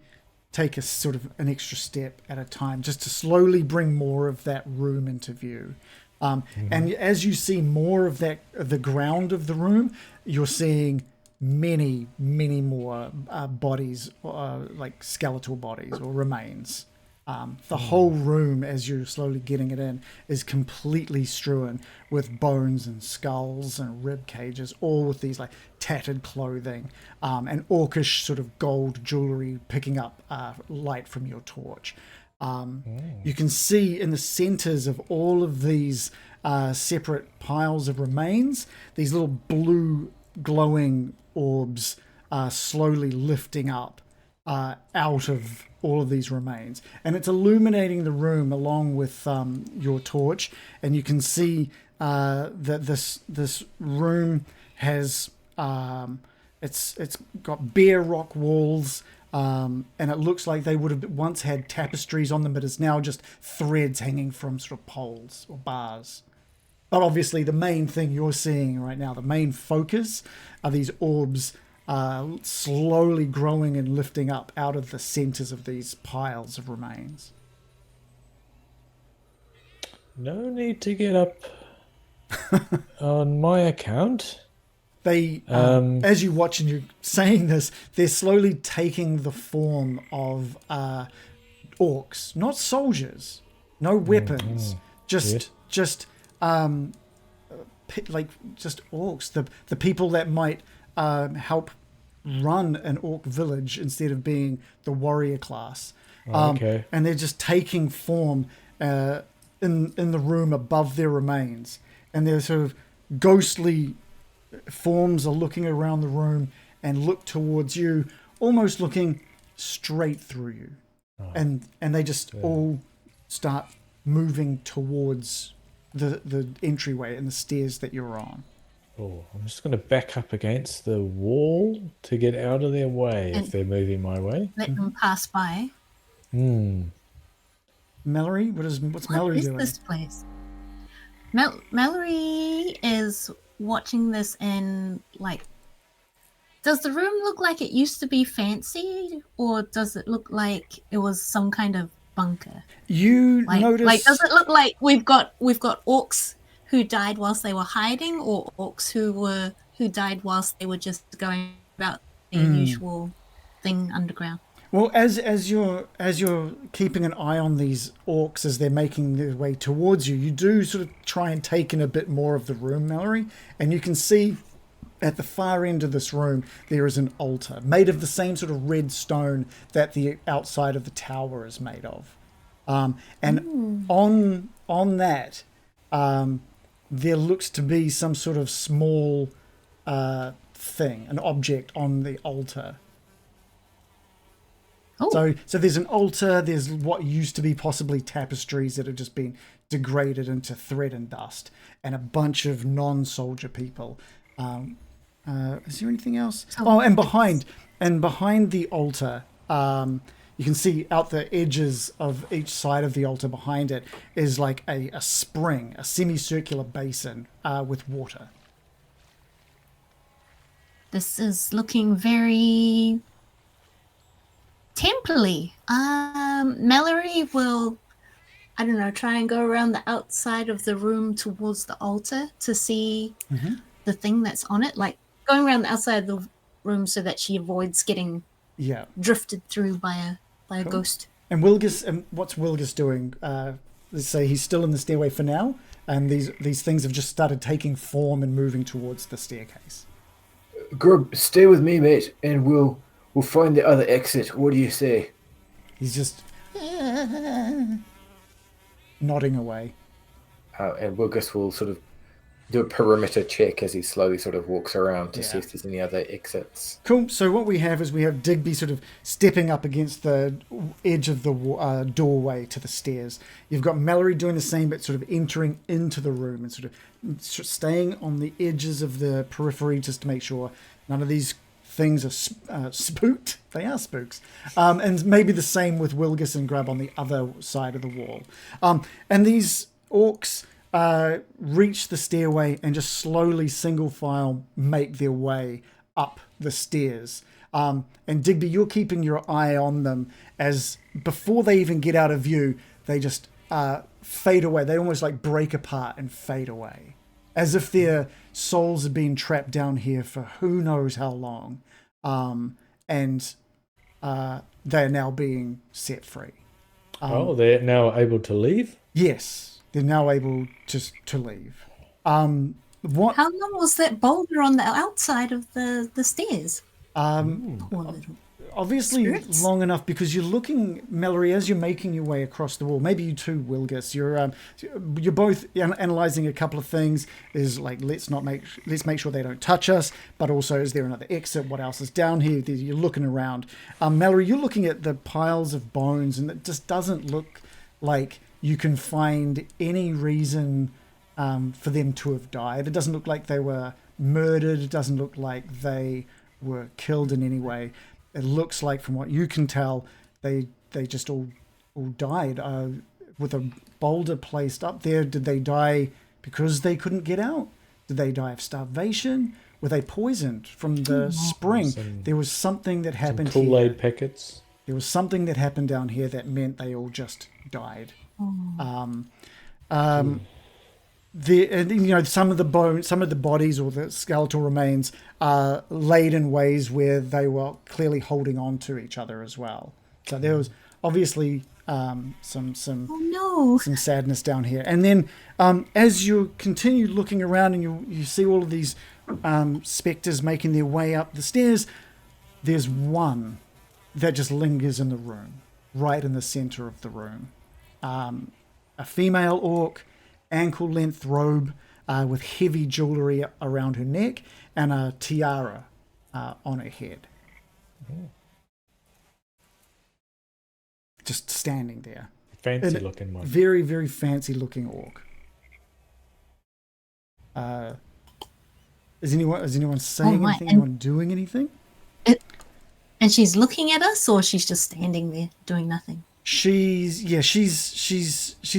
take a sort of an extra step at a time just to slowly bring more of that room into view. And as you see more of the ground of the room, you're seeing many more bodies, like skeletal bodies or remains. The whole room, as you're slowly getting it in, is completely strewn with bones and skulls and rib cages, all with these like tattered clothing and orcish sort of gold jewelry picking up light from your torch. You can see in the centers of all of these separate piles of remains, these little blue glowing orbs slowly lifting up out of all of these remains, and it's illuminating the room along with your torch. And you can see that this room has it's got bare rock walls. And it looks like they would have once had tapestries on them, but it's now just threads hanging from sort of poles or bars. But obviously the main thing you're seeing right now, the main focus, are these orbs slowly growing and lifting up out of the centers of these piles of remains. No need to get up on my account. They, as you watch and you're saying this, they're slowly taking the form of orcs, not soldiers, no weapons, just like just orcs, the people that might help run an orc village instead of being the warrior class. Okay. And they're just taking form in the room above their remains, and they're sort of ghostly forms are looking around the room and look towards you, almost looking straight through you. And they just all start moving towards the entryway and the stairs that you're on. Oh, I'm just going to back up against the wall to get out of their way if they're moving my way. Let them pass by. Mallory, what's Mallory doing? What is this place? Mallory is watching this and like, does the room look like it used to be fancy, or does it look like it was some kind of bunker? You notice, like, does it look like we've got orcs who died whilst they were hiding, or orcs who died whilst they were just going about their usual thing underground? well, as you're keeping an eye on these orcs as they're making their way towards you, you do sort of try and take in a bit more of the room, Mallory, and you can see at the far end of this room there is an altar made of the same sort of red stone that the outside of the tower is made of, and on that there looks to be some sort of small thing, an object on the altar. Oh. So there's an altar, there's what used to be possibly tapestries that have just been degraded into thread and dust, and a bunch of non-soldier people. Is there anything else? And behind the altar, you can see out the edges of each side of the altar behind it is like a spring, a semicircular basin with water. This is looking very temple-y. Mallory will, I don't know, try and go around the outside of the room towards the altar to see the thing that's on it, like going around the outside of the room so that she avoids getting drifted through by a ghost. And what's Wilgus doing? Let's say he's still in the stairway for now, and these things have just started taking form and moving towards the staircase. Grub, stay with me, mate, and we'll find the other exit. What do you say? He's just nodding away. And Wilgus will sort of do a perimeter check as he slowly sort of walks around to see if there's any other exits. Cool. So what we have is Digby sort of stepping up against the edge of the doorway to the stairs. You've got Mallory doing the same, but sort of entering into the room and sort of staying on the edges of the periphery just to make sure none of these things are spooked. They are spooks. And maybe the same with Wilgus and Grub on the other side of the wall. And these orcs reach the stairway and just slowly single file make their way up the stairs. And Digby, you're keeping your eye on them as before they even get out of view, they just fade away. They almost like break apart and fade away, as if their souls have been trapped down here for who knows how long. And they're now being set free. They're now able to leave? Yes. They're now able to leave. How long was that boulder on the outside of the stairs? Poor little Obviously spirits. long enough, because you're looking, Mallory, as you're making your way across the wall. Maybe you too, Wilgus. You're both analysing a couple of things. Is like let's make sure they don't touch us, but also is there another exit? What else is down here? You're looking around. Mallory, you're looking at the piles of bones, and it just doesn't look like you can find any reason for them to have died. It doesn't look like they were murdered. It doesn't look like they were killed in any way. It looks like, from what you can tell, they just all died with a boulder placed up there. Did they die because they couldn't get out? Did they die of starvation? Were they poisoned from the spring? There was something that happened here. Kool-Aid packets. There was something that happened down here that meant they all just died. Some of the bones, some of the bodies or the skeletal remains are laid in ways where they were clearly holding on to each other as well. So there was obviously some Oh no. some sadness down here. And then as you continue looking around and you see all of these spectres making their way up the stairs, there's one that just lingers in the room, right in the center of the room. A female orc, ankle-length robe with heavy jewelry around her neck and a tiara on her head. Just standing there. Fancy looking one. Very, very fancy looking orc. Is anyone saying anything? Anyone doing anything? And she's looking at us, or she's just standing there doing nothing? She's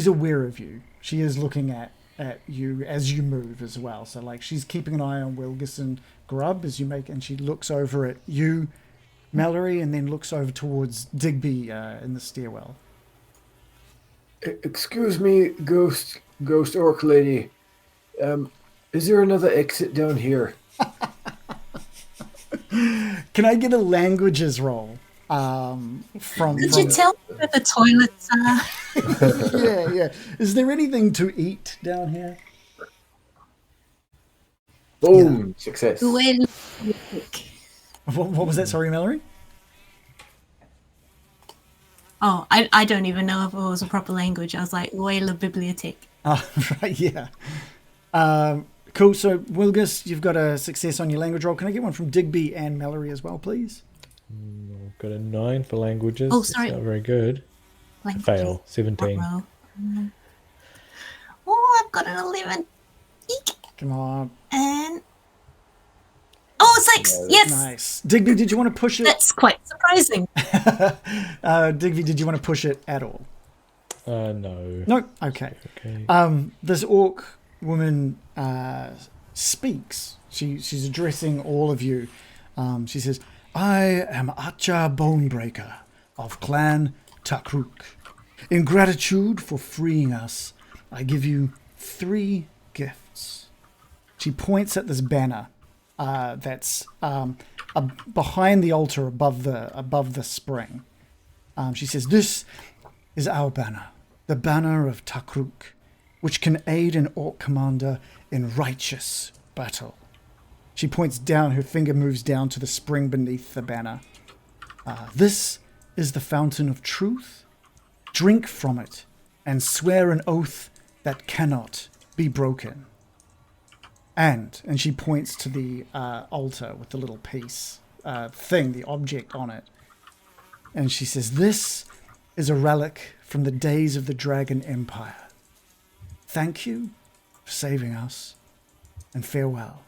aware of you. She is looking at you as you move as well. So like she's keeping an eye on Wilgus and Grub as you make, and she looks over at you, Mallory, and then looks over towards Digby in the stairwell. Excuse me, ghost orc lady. Is there another exit down here? Can I get a languages roll? Could you tell me where the toilets are? Yeah. Is there anything to eat down here? Boom! Yeah. Success. What was that? Sorry, Mallory? Oh, I don't even know if it was a proper language. I was like, Uela Bibliothèque. Oh, right, yeah. Cool. So, Wilgus, you've got a success on your language roll. Can I get one from Digby and Mallory as well, please? I've got a 9 for languages. Oh, sorry. That's not very good. Fail. 17. Oh, I've got an 11. Eek. Come on. And... Oh, 6! Yes! Nice. Digby, did you want to push it? That's quite surprising. Digby, did you want to push it at all? No. No? Okay. This orc woman speaks. She's addressing all of you. She says, I am Acha Bonebreaker of Clan Takruk. In gratitude for freeing us, I give you 3 gifts. She points at this banner that's behind the altar above the spring. She says, this is our banner, the banner of Takruk, which can aid an orc commander in righteous battle. She points down, her finger moves down to the spring beneath the banner. This is the fountain of truth. Drink from it and swear an oath that cannot be broken. And she points to the altar with the little piece thing, the object on it. And she says, this is a relic from the days of the Dragon Empire. Thank you for saving us, and farewell.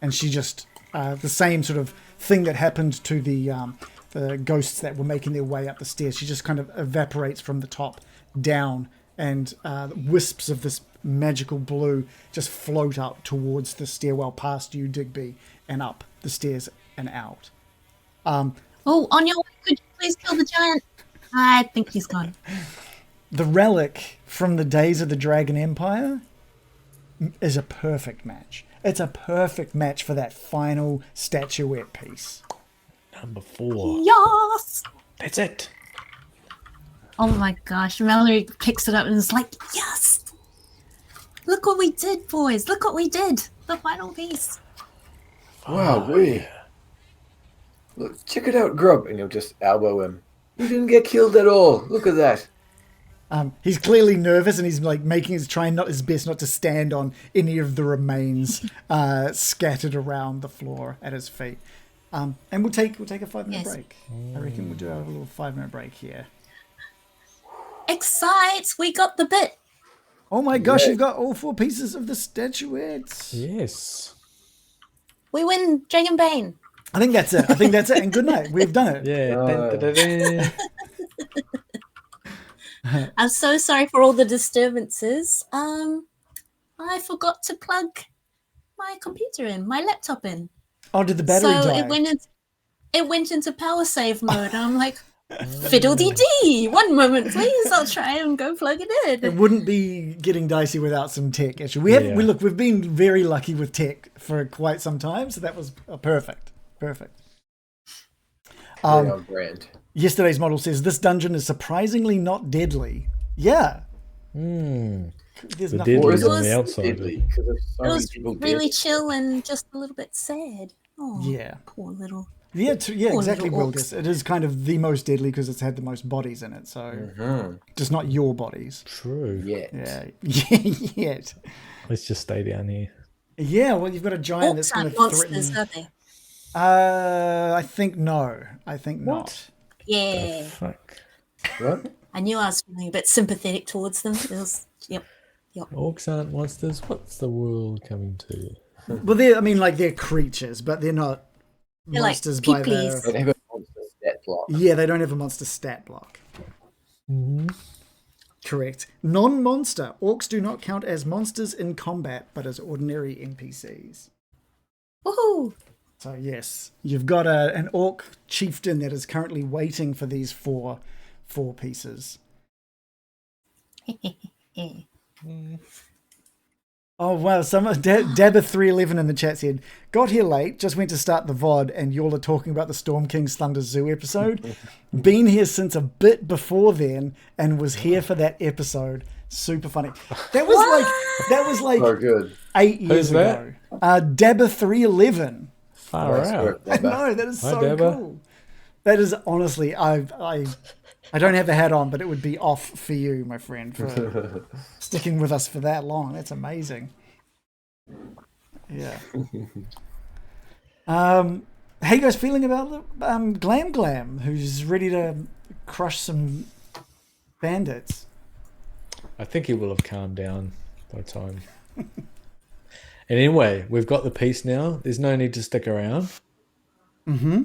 And she just, the same sort of thing that happened to the ghosts that were making their way up the stairs, she just kind of evaporates from the top down, and wisps of this magical blue just float up towards the stairwell past you, Digby, and up the stairs and out. Oh, on your way, could you please kill the giant? I think he's gone. The relic from the days of the Dragon Empire is a perfect match. It's a perfect match for that final statuette piece. Number 4. Yes! That's it. Oh my gosh, Mallory picks it up and is like, yes! Look what we did, boys. Look what we did. The final piece. Wow, look, check it out, Grub. And you'll just elbow him. You didn't get killed at all. Look at that. He's clearly nervous, and he's like trying not his best not to stand on any of the remains scattered around the floor at his feet. And we'll take a 5-minute break. I reckon we'll do a little 5-minute break here. Excites! We got the bit. Oh my gosh! You've got all 4 pieces of the statuettes. Yes. We win Dragonbane. I think that's it. And good night. We've done it. Yeah. I'm so sorry for all the disturbances. I forgot to plug my computer in, my laptop in. Oh, did the battery die? It went into power save mode. And I'm like, fiddle-dee-dee. 1 moment, please. I'll try and go plug it in. It wouldn't be getting dicey without some tech. Actually, we've been very lucky with tech for quite some time, so that was perfect. Very on brand. Yesterday's model says this dungeon is surprisingly not deadly. Yeah. There's The nothing. deadly's It on was- the outside. Deadly, because there's so It many was people really dead. chill and just a little bit sad. Oh, Yeah. poor little. Yeah, Poor exactly, little Wildis. It is kind of the most deadly because it's had the most bodies in it. So just not your bodies. True. Yeah. Yeah. Yet. Let's just stay down here. Yeah, well, you've got a giant that's Orcs going aren't to monsters, threaten. are they? I think no. I think not. Yeah. Fuck. What? I knew I was feeling a bit sympathetic towards them. It was, yep. Orcs aren't monsters. What's the world coming to? Well, they're creatures, but they're not They're like monsters by their. peepees. They have a monster stat block. Yeah, they don't have a monster stat block. Correct. Non-monster. Orcs do not count as monsters in combat, but as ordinary NPCs. Woohoo! So yes, you've got an orc chieftain that is currently waiting for these four pieces. Oh wow! Dabba311 in the chat said, "Got here late. Just went to start the VOD, and y'all are talking about the Storm King's Thunder Zoo episode. Been here since a bit before then, and was here for that episode. Super funny. That was like So good. 8 years Who's that? ago. Dabba311. Far Nice out. work, I Dabba. know, that is Hi, so Dabba. cool. That is honestly, I don't have a hat on, but it would be off for you, my friend, for sticking with us for that long. That's amazing. Yeah. How you guys feeling about Glam-Glam, who's ready to crush some bandits? I think he will have calmed down by the time. And anyway, we've got the piece now. There's no need to stick around. Mm-hmm.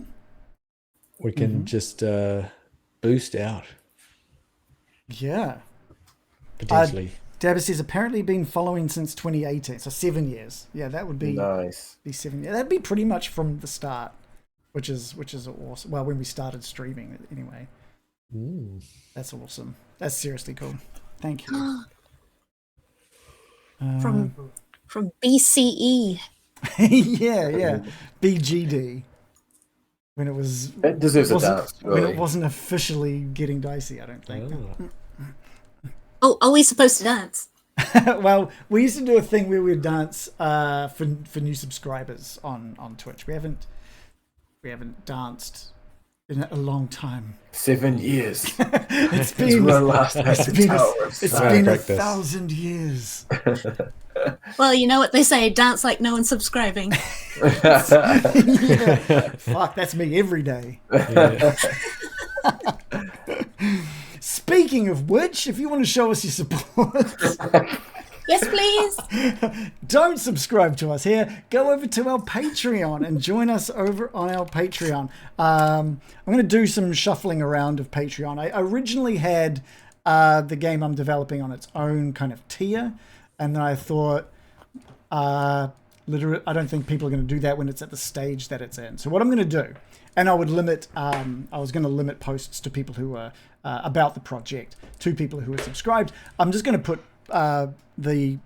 We can just boost out, Yeah. potentially. Dabba says apparently been following since 2018, so 7 years. Yeah, that would be Nice. 7 years. That'd be pretty much from the start, which is awesome. Well, when we started streaming, anyway. That's awesome. That's seriously cool. Thank you. From BCE. yeah. BGD. When it was That deserves a wasn't, dance, when really. it wasn't officially getting dicey, I don't think. Oh. Oh, are we supposed to dance? Well, we used to do a thing where we'd dance for new subscribers on Twitch. We haven't danced in a long time. 7 years. It's It's been the last it's been a Practice. 1,000 years. Well, you know what they say, dance like no one's subscribing. Yeah. Fuck, that's me every day. Yeah. Speaking of which, if you want to show us your support, Yes, please. don't subscribe to us here. Go over to our Patreon and join us over on our Patreon. I'm going to do some shuffling around of Patreon. I originally had the game I'm developing on its own kind of tier, and then I thought, literally, I don't think people are going to do that when it's at the stage that it's in. So what I'm going to do, and I would limit, I was going to limit posts to people who are about the project, to people who are subscribed. I'm just going to put the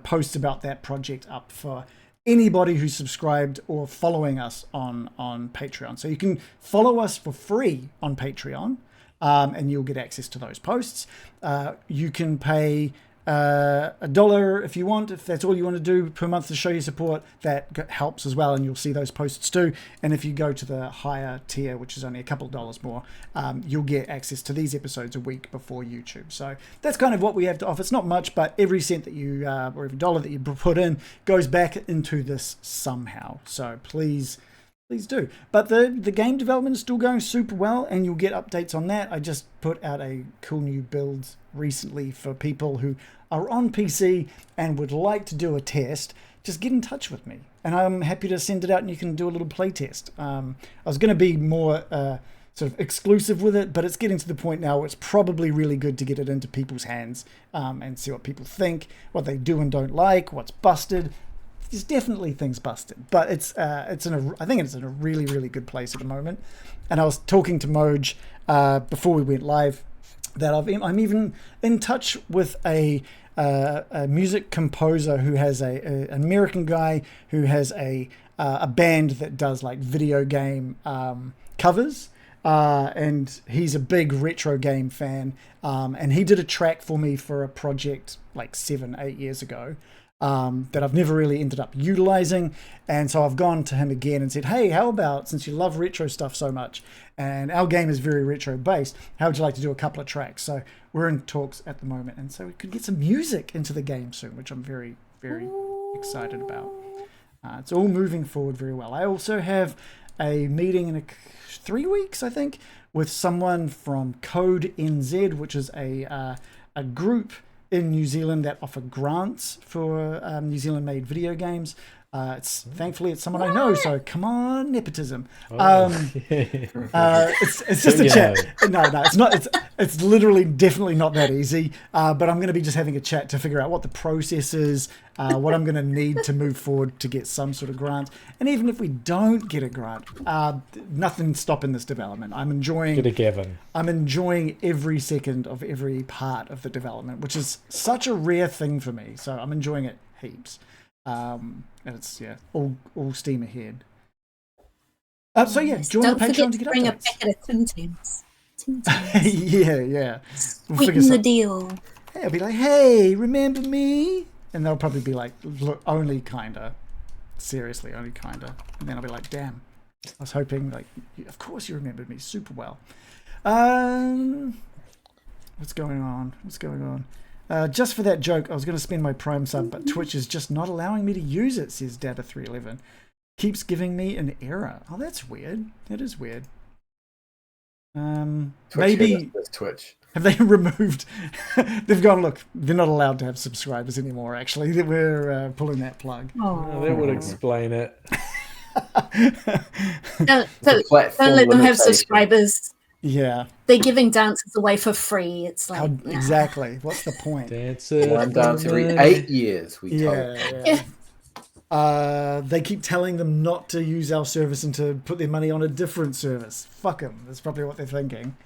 posts about that project up for anybody who's subscribed or following us on Patreon. So you can follow us for free on Patreon, and you'll get access to those posts. You can pay $1 if you want, if that's all you want to do per month to show your support. That helps as well, and you'll see those posts too. And if you go to the higher tier, which is only a couple of dollars more, you'll get access to these episodes a week before YouTube. So that's kind of what we have to offer. It's not much, but every cent that you or every dollar that you put in goes back into this somehow. So please do. But the game development is still going super well, and you'll get updates on that. I just put out a cool new build recently for people who are on PC and would like to do a test. Just get in touch with me, and I'm happy to send it out, and you can do a little play test. I was going to be more sort of exclusive with it, but it's getting to the point now where it's probably really good to get it into people's hands and see what people think, what they do and don't like, what's busted. There's definitely things busted, but I think it's in a really, really good place at the moment. And I was talking to Moj before we went live that I'm even in touch with a music composer who has an American guy who has a band that does like video game covers, and he's a big retro game fan. And he did a track for me for a project like 7-8 years ago. That I've never really ended up utilizing, and so I've gone to him again and said, hey, how about, since you love retro stuff so much and our game is very retro based, how would you like to do a couple of tracks? So we're in talks at the moment, and so we could get some music into the game soon, which I'm very, very excited about. It's all moving forward very well. I also have a meeting in 3 weeks, I think, with someone from Code NZ, which is a group in New Zealand that offer grants for New Zealand made video games. Thankfully it's someone I know, so come on, nepotism. It's just a chat. No, it's not. It's literally definitely not that easy. But I'm going to be just having a chat to figure out what the process is, what I'm going to need to move forward to get some sort of grant. And even if we don't get a grant, nothing's stopping this development. I'm enjoying every second of every part of the development, which is such a rare thing for me. So I'm enjoying it heaps. And it's all steam ahead. So do you want the Patreon to get bring updates? a packet of Tim Tams. Yeah. We'll Sweeten the deal. Hey, I'll be like, hey, remember me? And they'll probably be like, look, only kinda. Seriously, only kinda. And then I'll be like, damn. I was hoping, like, of course you remembered me super well. What's going on? Just for that joke, I was going to spend my Prime sub, but Twitch is just not allowing me to use it, says Data311. Keeps giving me an error. Oh, that's weird. That is weird. Maybe Twitch. Have they removed? They've gone, look, they're not allowed to have subscribers anymore, actually. We're pulling that plug. Oh, that would explain it. Don't let them have subscribers. Yeah. They're giving dances away for free. It's like, exactly. What's the point? One dance every 8 years, we told. They keep telling them not to use our service and to put their money on a different service. Fuck them. That's probably what they're thinking.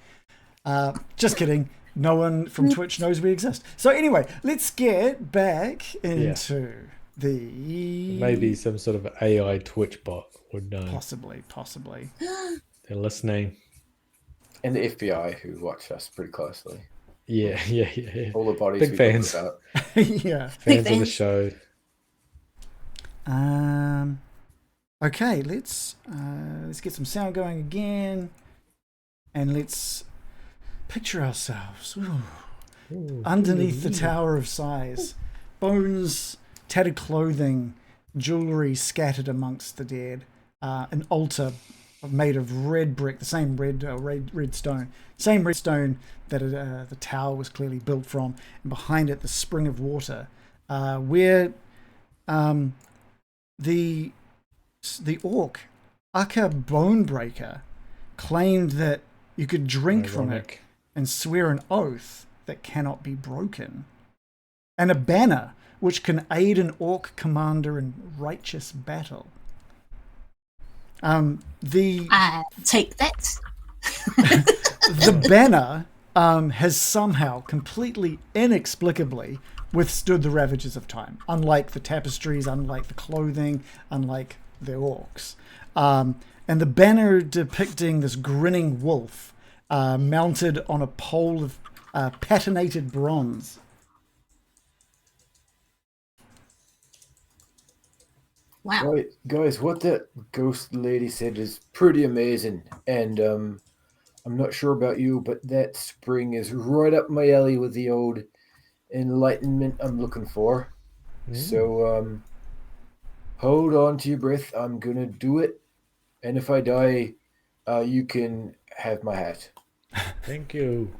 Just kidding. No one from Twitch knows we exist. So anyway, let's get back into the... Maybe some sort of AI Twitch bot would know. Possibly. They're listening. And the FBI, who watch us pretty closely. Yeah. All the bodies Big we fans. talk about. Yeah. Fans of the show. Okay, let's get some sound going again, and let's picture ourselves underneath the Tower of Sighs. Bones, tattered clothing, jewelry scattered amongst the dead. An altar made of red brick, the same red stone that the tower was clearly built from, and behind it the spring of water, where the orc Aka Bonebreaker claimed that you could drink from it and swear an oath that cannot be broken, and a banner which can aid an orc commander in righteous battle. Take that. The banner has somehow completely inexplicably withstood the ravages of time, unlike the tapestries, unlike the clothing, unlike the orcs. And the banner depicting this grinning wolf mounted on a pole of patinated bronze. Wow. Guys, what that ghost lady said is pretty amazing. And I'm not sure about you, but that spring is right up my alley with the old enlightenment I'm looking for. So hold on to your breath. I'm going to do it. And if I die, you can have my hat. Thank you.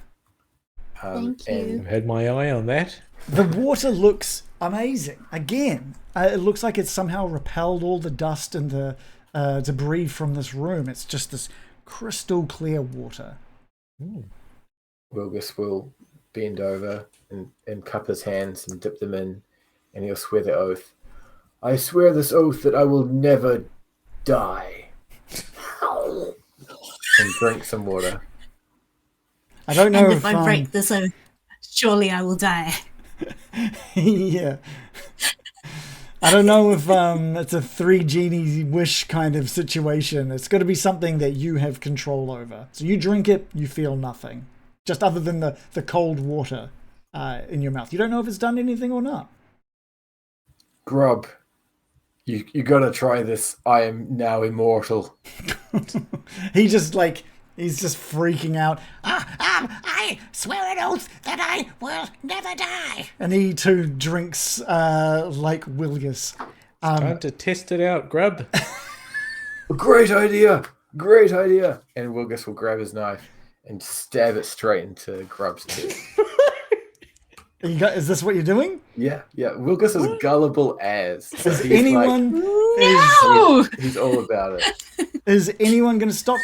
Thank you. I've had my eye on that. The water looks amazing. Again, it looks like it's somehow repelled all the dust and the debris from this room. It's just this crystal clear water. Wilgus will bend over and cup his hands and dip them in, and he'll swear the oath. I swear this oath that I will never die. And drink some water. I don't know And if if I break this oath, surely I will die. yeah. I don't know if it's a 3 genie wish kind of situation. It's got to be something that you have control over. So you drink it, you feel nothing, just other than the cold water in your mouth. You don't know if it's done anything or not. Grub, you gotta try this. I am now immortal. He's just freaking out. I swear an oath that I will never die. And he too drinks like Wilgus. Time to test it out, Grub. Great idea. Great idea. And Wilgus will grab his knife and stab it straight into Grub's chest. Is this what you're doing? Yeah. Wilgus is gullible as. So Is he's anyone? No! he's all about it. Is anyone going to stop?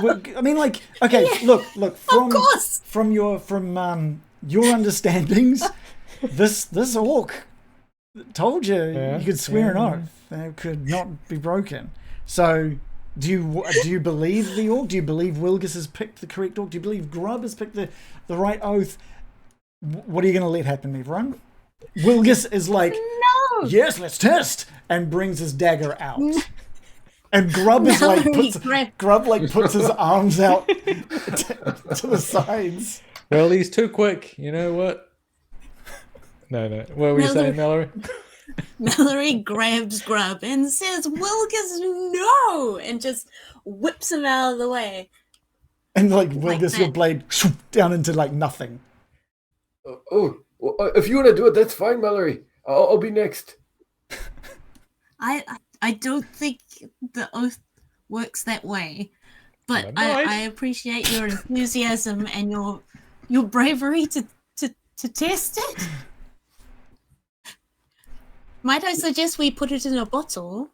No. I mean, okay, look. From Of course. from your understandings, this orc told you you could swear an oath that it could not be broken. So, do you believe the orc? Do you believe Wilgus has picked the correct orc? Do you believe Grub has picked the right oath? What are you going to let happen, everyone? Wilgus is like, No. yes, let's test, and brings his dagger out. And Grub is puts his arms out to the sides. Well, he's too quick. You know what? No. What were you saying, Mallory? Mallory grabs Grub and says, Wilgus, no! And just whips him out of the way. And Like Wilgus, your that. blade down into nothing. Well, if you want to do it, that's fine, Mallory. I'll be next. I don't think the oath works that way, but Never mind. I appreciate your enthusiasm and your bravery to test it. Might I suggest we put it in a bottle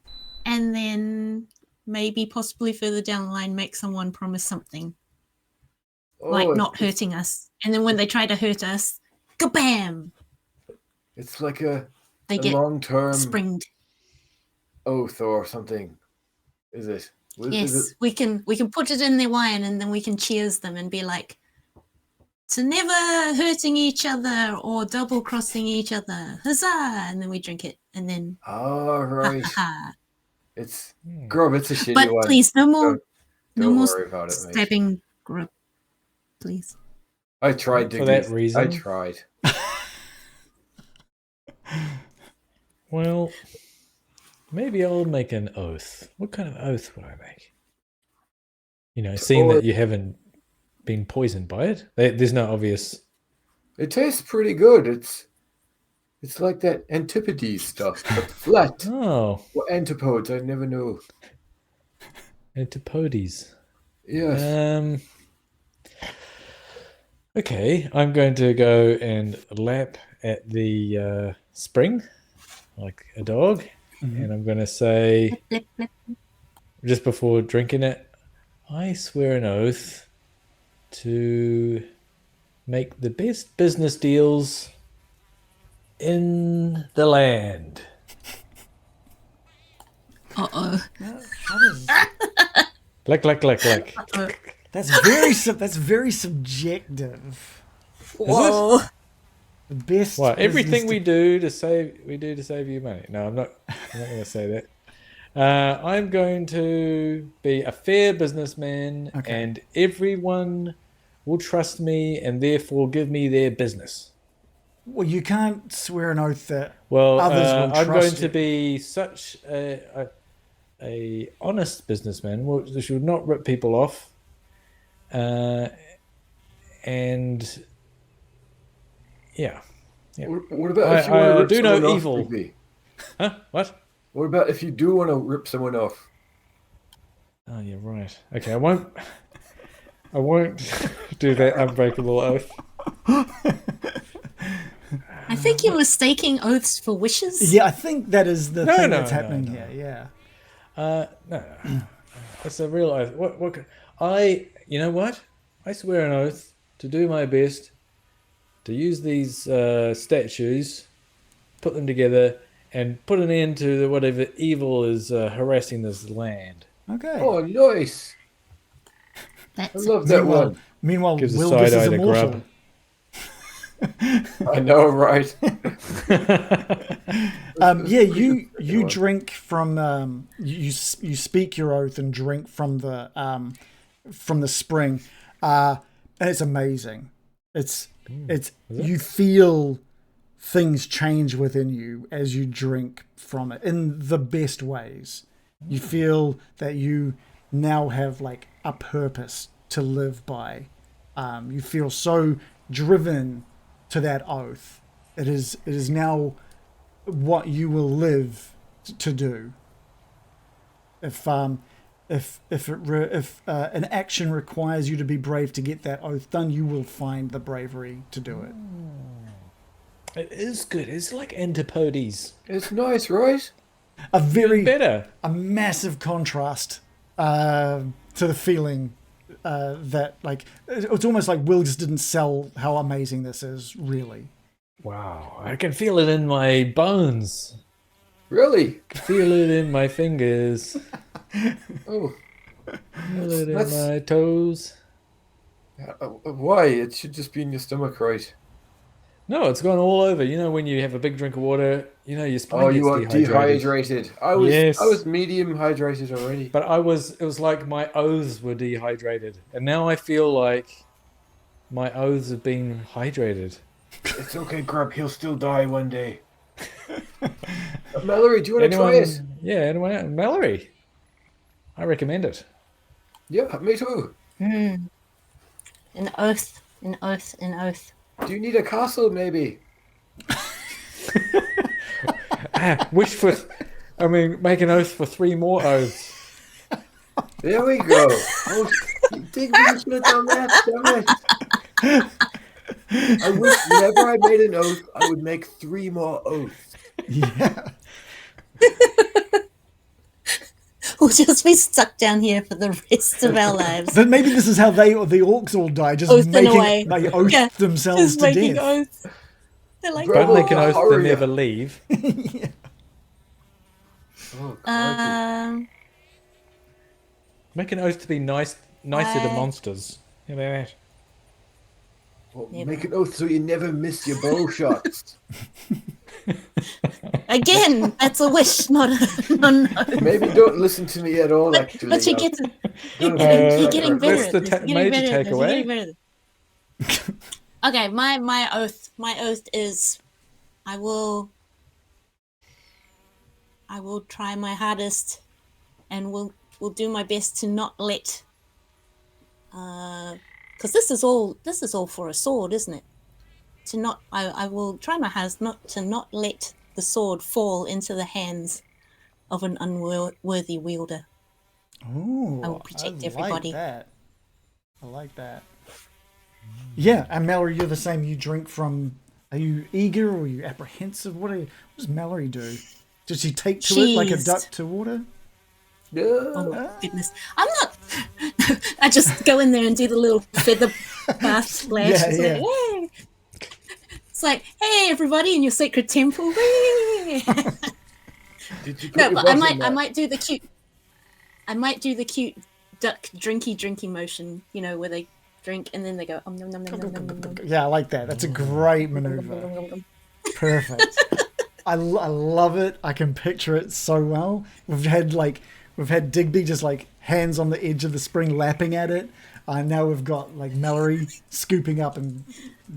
and then maybe possibly further down the line make someone promise something, like not hurting us, and then when they try to hurt us, kabam! It's like They a get long-term springed. oath or something. Is it? Yes, Is it? we can put it in their wine and then we can cheers them and be like, to never hurting each other or double crossing each other. Huzzah! And then we drink it and then All right. ha. It's Grub. It's a shitty But one. please, no more Don't more worry about it, mate. stabbing Grub. Please. I tried to. For that reason? I tried. Well, maybe I'll make an oath. What kind of oath would I make? Seeing that you haven't been poisoned by it. There's no obvious. It tastes pretty good. It's like that Antipodes stuff, but flat. Oh, Or antipodes. I never knew. Antipodes. Yes. Okay, I'm going to go and lap at the spring like a dog, and I'm going to say, Blip, blip. just before drinking it, I swear an oath to make the best business deals in the land. Uh-oh. Click. Uh-oh. That's very subjective. Whoa. The best. What? Everything business we do to save you money. No, I'm not going to say that. I'm going to be a fair businessman, and everyone will trust me and therefore give me their business. Well, you can't swear an oath that Well, others will I'm trust going to you. be such a honest businessman, which would not rip people off, and yeah. What about if you want to I rip do someone no off, evil. Digby? Huh? What? What about if you do want to rip someone off? Oh, you're right. Okay, I won't do that unbreakable oath. I think you're mistaking oaths for wishes. Yeah, I think that is the thing no, that's happening no. here. Yeah. No. It's a real oath. You know what? I swear an oath to do my best to use these statues, put them together, and put an end to whatever evil is harassing this land. Okay. Oh, nice. I That's love that one. Meanwhile, Gives a Wilgus side is eye to immortal. Grub. I know, right? Yeah, you drink from you speak your oath and drink from the spring, and it's amazing. It's you feel things change within you as you drink from it in the best ways. You feel that you now have like a purpose to live by. You feel so driven to that oath. It is now what you will live to do. If an action requires you to be brave to get that oath done, you will find the bravery to do it. It is good. It's like Antipodes. It's nice, right? Better. A massive contrast to the feeling that like it's almost like Will just didn't sell how amazing this is, really. Wow, I can feel it in my bones. Really? Feel it in my fingers. Oh, Feel it in my toes. why? It should just be in your stomach, right? No, it's gone all over. You know when you have a big drink of water, you know your spine Oh, gets you are dehydrated. dehydrated. Yes. I was medium hydrated already. But it was like my oaths were dehydrated. And now I feel like my oaths have been hydrated. It's okay, Grub. He'll still die one day. Mallory, do you want to try it? Yeah, anyone else? Mallory. I recommend it. Yeah, me too. An oath, an oath, an oath. Do you need a castle, maybe? Make an oath for 3 more oaths. There we go. Oh, Digby, you should have done that. Damn it. I wish whenever I made an oath, I would make 3 more oaths. Yeah. We'll just be stuck down here for the rest of our lives. But maybe this is how the orcs all die, just Oathed in a way. making they oath Yeah, themselves just to making death. oaths. They're like, Don't make an oath to Hurry never up. leave. Oh, crikey. Make an oath to be nicer to monsters. How about that? Well, make an oath so you never miss your bow shots. again, that's a wish, not an oath. Maybe don't listen to me at all, actually. But you're getting better That's at the this. You're getting major better at this. You're takeaway. getting better at this. Okay, my oath is I will try my hardest and will do my best to not let because this is all for a sword, isn't it? I will try my hardest not let the sword fall into the hands of an unworthy wielder. Ooh, I will protect everybody. I like that. Yeah, and Mallory, you're the same. You drink from. Are you eager or are you apprehensive? What does Mallory do? Does she take to it like a duck to water? Yeah. Oh goodness, I'm not. I just go in there and do the little feather bath splash. Yeah, It's yeah. like, "Hey." It's like, hey, everybody in your sacred temple. Whee!" Did you put No, your but butt in that? I might do the cute duck drinky motion, where they drink and then they go nom nom nom nom nom nom nom. Yeah, I like that. That's a great maneuver. Perfect. I love it. I can picture it so well. We've had Digby just like hands on the edge of the spring lapping at it. Now we've got like Mallory scooping up and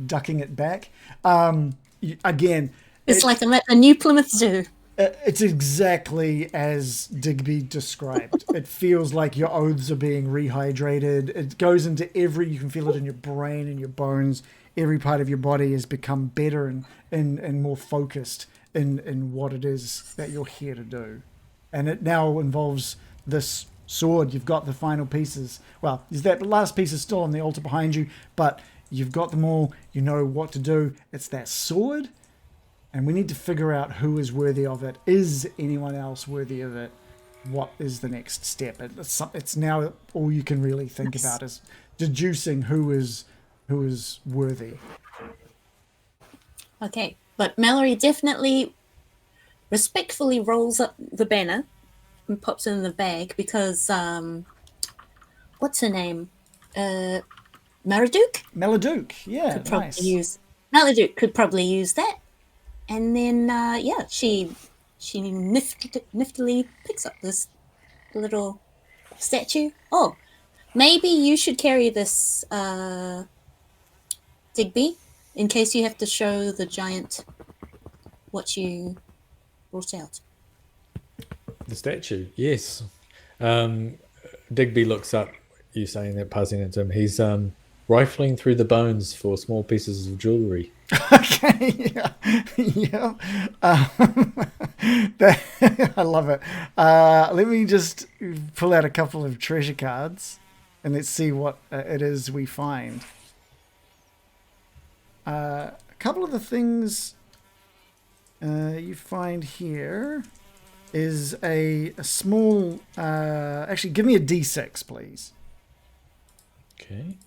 ducking it back. Again, It's like I'm at the New Plymouth Zoo. it's exactly as Digby described. It feels like your oaths are being rehydrated. It goes into you can feel it in your brain and your bones. Every part of your body has become better and more focused in what it is that you're here to do. And it now involves this sword. You've got the final pieces. Well, that last piece is still on the altar behind you, but you've got them all. You know what to do. It's that sword. And we need to figure out who is worthy of it. Is anyone else worthy of it? What is the next step? It's now all you can really think about is deducing who is worthy. Okay, but Mallory definitely respectfully rolls up the banner and pops it in the bag because what's her name? Maraduke? Meladuke, yeah, Could probably nice. use Maladu could probably use that. And then, she niftily picks up this little statue. Oh, maybe you should carry this, Digby, in case you have to show the giant what you brought out. The statue, yes. Digby looks up, you saying that, passing it to him. He's rifling through the bones for small pieces of jewellery. Okay, yeah. I love it. Let me just pull out a couple of treasure cards and let's see what it is we find. A couple of the things you find here is a small... actually, give me a D6, please. Okay.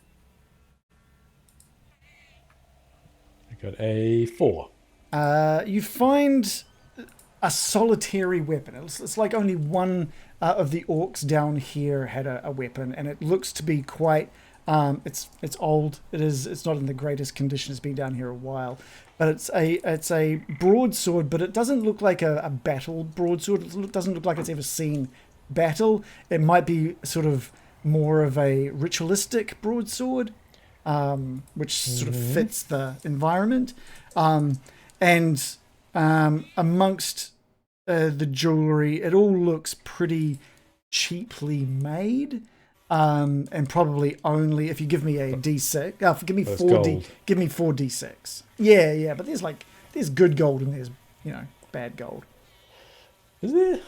I got a 4. You find a solitary weapon. It's like only one of the orcs down here had a weapon, and it looks to be quite... it's old. It's not in the greatest condition. It's been down here a while, but it's a broadsword. But it doesn't look like a battle broadsword. It doesn't look like it's ever seen battle. It might be sort of more of a ritualistic broadsword, which sort of fits the environment. And amongst the jewelry, it all looks pretty cheaply made. And probably only if you give me a D6. Give me That's 4D. gold. Give me 4D6. Yeah. But there's good gold and there's bad gold. Is there?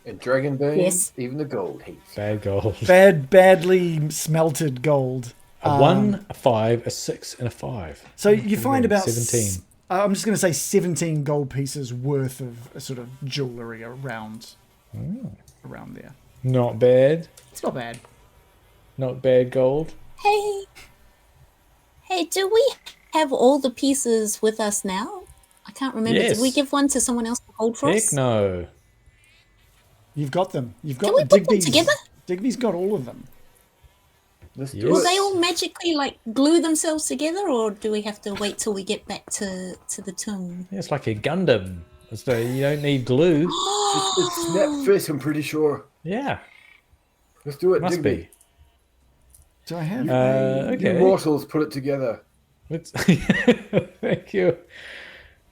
In Dragonbane, Yes. even the gold hates. Bad gold. Badly smelted gold. A 1, a 5, a 6, and a 5. So you find about 17. I'm just going to say 17 gold pieces worth of sort of jewelry around there. Not bad. It's not bad. Not bad gold. Hey, do we have all the pieces with us now? I can't remember. Yes. Did we give one to someone else to hold for Heck us? no. You've got them. You've got Can we the put them Digby's. together? Digby's got all of them. Let's Yes. do Will it. they all magically glue themselves together, or do we have to wait till we get back to the tomb? It's like a Gundam. So you don't need glue. It's snap fit, I'm pretty sure. Yeah, Let's do it, must Digby. be. Do I have? Okay. You mortals put it together. Let's thank you.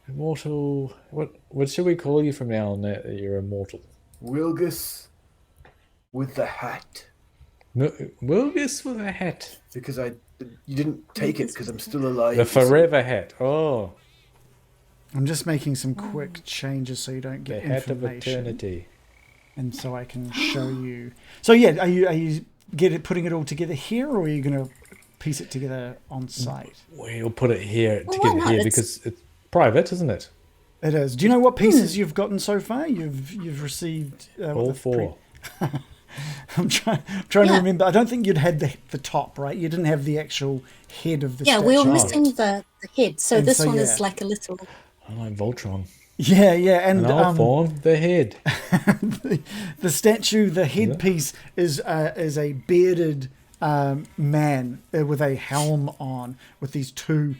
Immortal. What should we call you from now on that you're immortal? Wilgus with the hat. Wilgus with a hat. Because you didn't take it because I'm still alive. The forever hat. Oh, I'm just making some quick changes so you don't the get hat of information, eternity. and so I can show you. So yeah, are you putting it all together here, or are you going to piece it together on site? We'll put it here Well, together why not? here It's- because it's private, isn't it? It is. Do you know what pieces you've gotten so far? You've received All 4. I'm trying to Yeah. remember. I don't think you'd had the top, right? You didn't have the actual head of the Yeah, statue. we were yet. missing the head, so And this so, one yeah. is like a little. I like Voltron. Yeah, and And I'll form the head. the statue, the headpiece is a bearded man with a helm on, with these 2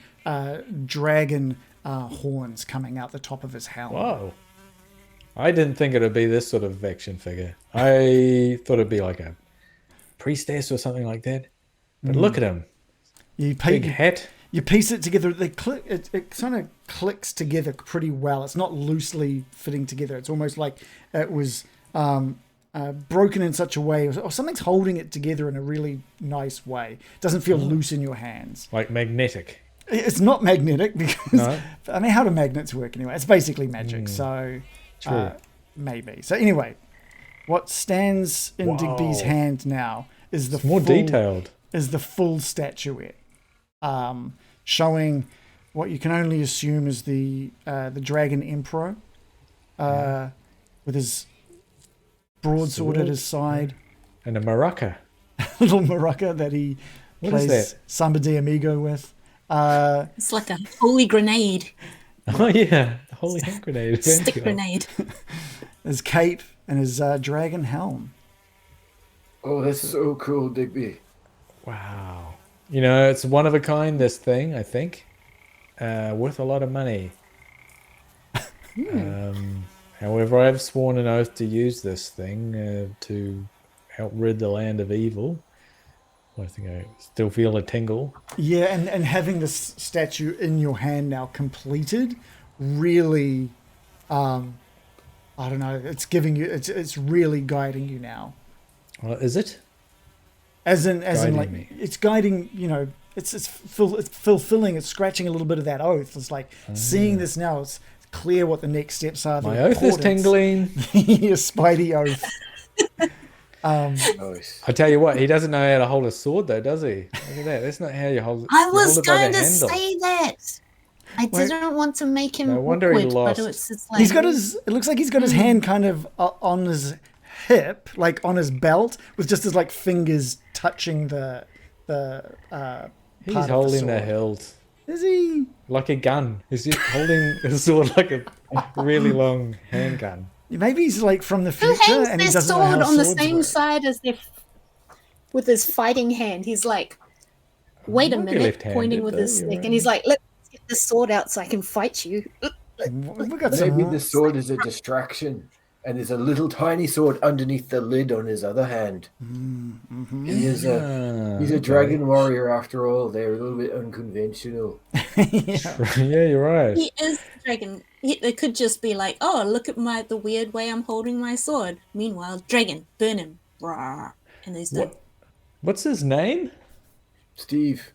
dragon horns coming out the top of his helm. Whoa. I didn't think it would be this sort of action figure. I thought it'd be like a priestess or something like that. But look at him. You Big hat. You piece it together. They click. It kind of clicks together pretty well. It's not loosely fitting together. It's almost like it was broken in such a way, or something's holding it together in a really nice way. It doesn't feel loose in your hands. Like magnetic. It's not magnetic because No. I mean, how do magnets work anyway? It's basically magic. So True. maybe. So anyway, what stands in Wow. Digby's hand now is the It's more full- detailed. is the full statuette, showing what you can only assume is the Dragon Emperor, with his broadsword at Sword. his side, And a maraca. little maraca that he What is plays that? Samba de Amigo with. It's like a holy grenade, Oh yeah. The holy hand grenade. stick grenade. His cape and his dragon helm. Oh, that's so cool, Digby. Wow. You know, it's one of a kind, this thing, I think. worth a lot of money. However, I have sworn an oath to use this thing to help rid the land of evil. I think I still feel a tingle. Yeah, and having this statue in your hand now completed really, I don't know, it's giving you, it's really guiding you now. Is it? As in like, me. it's guiding, you know, it's fulfilling, it's scratching a little bit of that oath. It's like seeing this now, it's clear what the next steps are. My oath is tingling. Your Spidey oath. Nice. I tell you what, he doesn't know how to hold a sword, though, does he? Look at that. That's not how you hold it. I You was hold it by going the to handle. say that. I didn't want to make him No wonder he awkward, lost. but it's just like He's got his, it looks like he's got his hand kind of on his hip, like on his belt, with just his like fingers touching the He's part of holding the the sword. hilt Is he? like a gun. He's just holding a sword like a really long handgun. Maybe he's like from the who future hangs and he their doesn't know how sword on the swords same work. side as their with his fighting hand. He's like, wait a Might be minute, left-handed, pointing with though, his you're stick, right. and he's like, let's get this sword out so I can fight you. We've got some. Maybe the sword is a distraction, and there's a little tiny sword underneath the lid on his other hand. He's a dragon warrior after all. They're a little bit unconventional. Yeah, you're right. He is a dragon. It could just be like, oh, look at the weird way I'm holding my sword. Meanwhile, dragon, burn him. Rawr. And he's done. What's his name? Steve,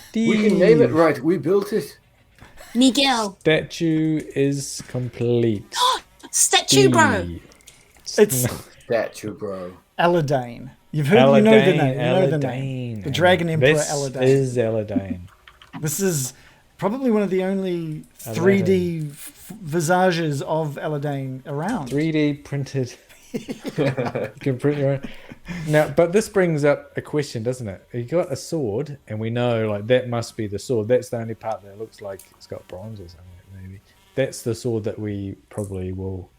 Steve. we can name it right. We built it. Miguel. Statue is complete. Statue, bro. It's Statue, bro. Eladane. You've heard, you know the name. You know the Eladane. name. The Dragon Emperor This Eladane. is Eladane. This is probably one of the only 3D visages of Eladane around. 3D printed. You can print your own. Now, but this brings up a question, doesn't it? You got a sword, and we know like that must be the sword. That's the only part that looks like it's got bronze or something. Maybe that's the sword that we probably will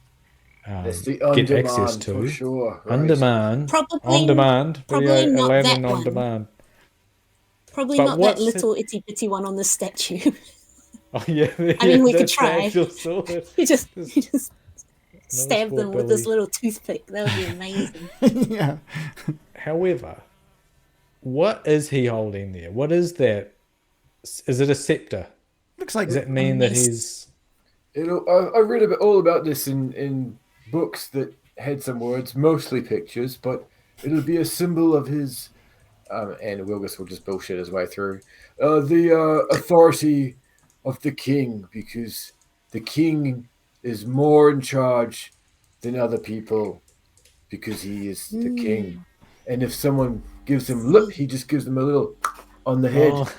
That's the get on-demand access to. for sure. Right? On demand. Probably- on demand. probably Video not Aladdin that on one. demand. Probably But not that what's little itty bitty one on the statue. Oh yeah. I mean, we could that's the try. actual sword. he just stabbed sport them with this belly. little toothpick. That would be amazing. Yeah. However, what is he holding there? What is that? Is it a scepter? Looks like Does that mean that mist. he's? I read all about this in books that had some words, mostly pictures, but it'll be a symbol of his. And Wilgus will just bullshit his way through the authority of the king, because the king is more in charge than other people because he is the king. And if someone gives him lip, he just gives them a little on the head. Oh,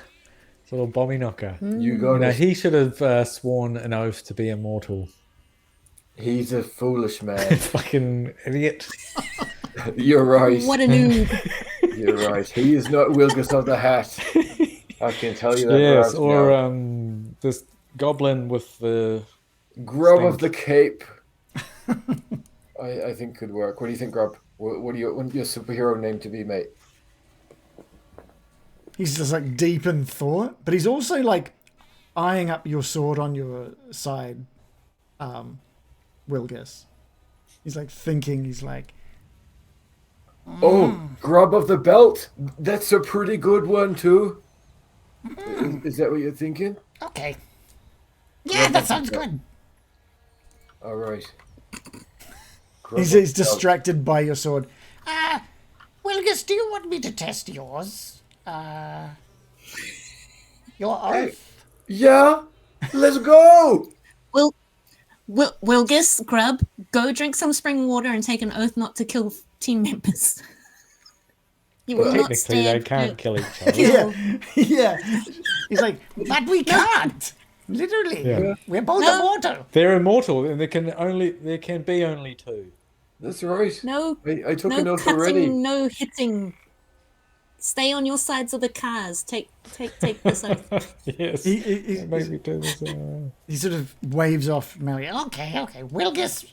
it's a little bomby knocker. You got You know, it. he should have sworn an oath to be immortal. He's a foolish man. Fucking idiot. You're right. What a noob. You're right. He is not Wilgus of the Hat. I can tell you that. Yes, right or now. this goblin with the. Grub Stink. of the Cape. I think could work. What do you think, Grub? What do you want your superhero name to be, mate? he's just like deep in thought, but he's also like eyeing up your sword on your side, Wilgus. He's like thinking, he's like, Oh, Grub of the Belt. That's a pretty good one too. Is that what you're thinking? Okay. Yeah, that sounds good. All right. Grub he's of the Belt. distracted by your sword. Wilgus, do you want me to test yours? Your oath? Yeah, let's go. Wilgus, Grub, go drink some spring water and take an oath not to kill team members. You will not Technically, they stab. can't kill each other. Yeah, yeah. He's like, But we can't. Literally. Yeah. We're both No. immortal. They're immortal, and there can be only two. That's right. No, I took no an oath cutting, already. no hitting. Stay on your sides of the cars. Take this oath. Yes. he Make me do this. he sort of waves off Melly. Okay. Wilgus,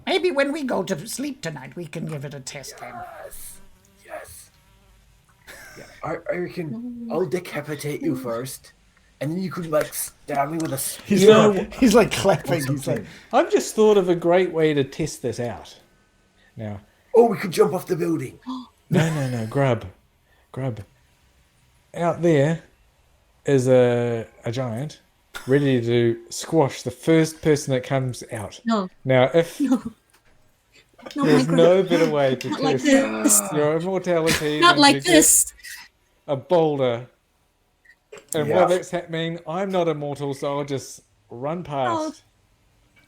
maybe when we go to sleep tonight, we can give it a test then. Yes. Yeah, I reckon I'll decapitate you first, and then you could like stab me with a spear. He's, You know- he's like clapping. Or He's like, something. I've just thought of a great way to test this out. Now, Oh, we could jump off the building. no, grub. Out there is a giant ready to squash the first person that comes out. No, Now, if not there's like no better way to Not like test this. your immortality Not than like to get this. a boulder. And Yeah. while that's happening, I'm not immortal, so I'll just run past.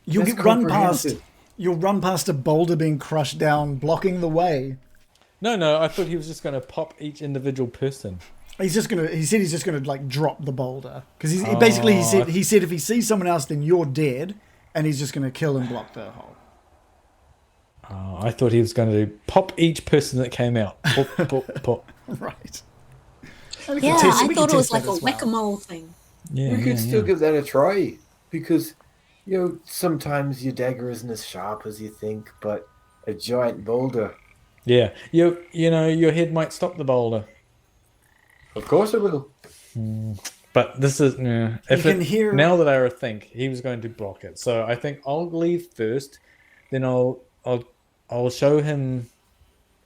you'll That's get run past. comprehensive. You'll run past a boulder being crushed down, blocking the way. No, I thought he was just going to pop each individual person. He said he's just gonna like drop the boulder because he said if he sees someone else, then you're dead, and he's just gonna kill and block the hole. Oh, I thought he was going to pop each person that came out. Pop, pop, pop. Right. Yeah, I thought it was like a whack-a-mole thing. Yeah, We could still give that a try because, sometimes your dagger isn't as sharp as you think, but a giant boulder. Yeah, your head might stop the boulder. Of course it will. But this is now that I think he was going to block it. So I think I'll leave first, then I'll show him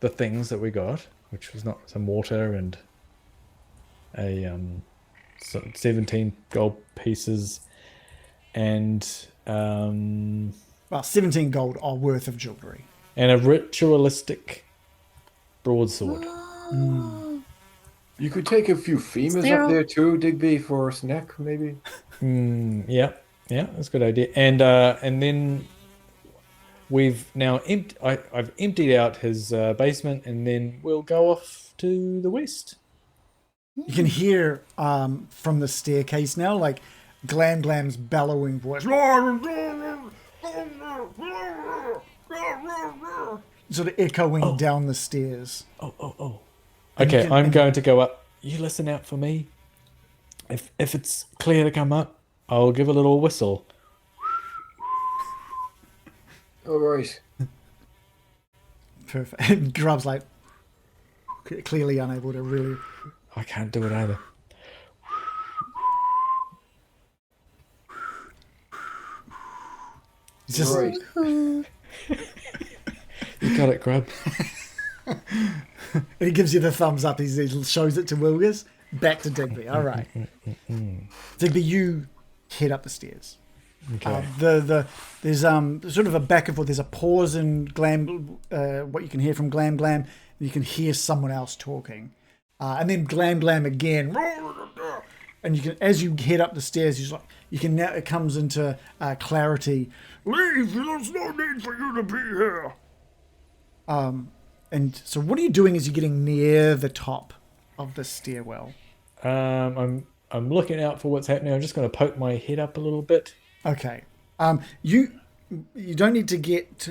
the things that we got, which was not some water and a 17 gold pieces and 17 gold are worth of jewelry. a ritualistic broadsword. You could take a few femurs there up a- there too, Digby, for a snack, maybe. Yeah, that's a good idea. And then we've now I've emptied out his basement, and then we'll go off to the west. You can hear from the staircase now, like Glam-Glam's bellowing voice, sort of echoing down the stairs. Oh. Okay, I'm going to go up. You listen out for me. If it's clear to come up, I'll give a little whistle. All right. Perfect. And Grub's like clearly unable to really. I can't do it either. It's just Right. You got it, Grub. and he gives you the thumbs up. He shows it to Wilgus. Back to Digby. All right, Digby, you head up the stairs. Okay. There's sort of a back and forth. There's a pause in what you can hear from Glam-Glam, and you can hear someone else talking, and then Glam-Glam again, and you can, as you head up the stairs, you can now, it comes into clarity. Leave. There's no need for you to be here. And so what are you doing as you're getting near the top of the stairwell? I'm looking out for what's happening. I'm just going to poke my head up a little bit. Okay. You don't need to get.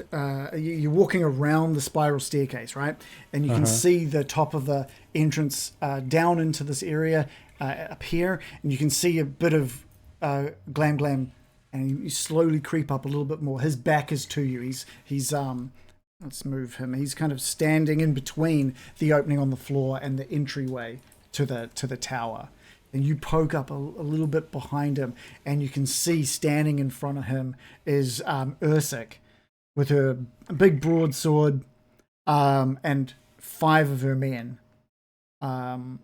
You're walking around the spiral staircase, right? And you can see the top of the entrance down into this area up here, and you can see a bit of Glam-Glam, and you slowly creep up a little bit more. His back is to you. He's let's move him. He's kind of standing in between the opening on the floor and the entryway to the tower. And you poke up a little bit behind him, and you can see standing in front of him is Ursik with her big broadsword and 5 of her men. You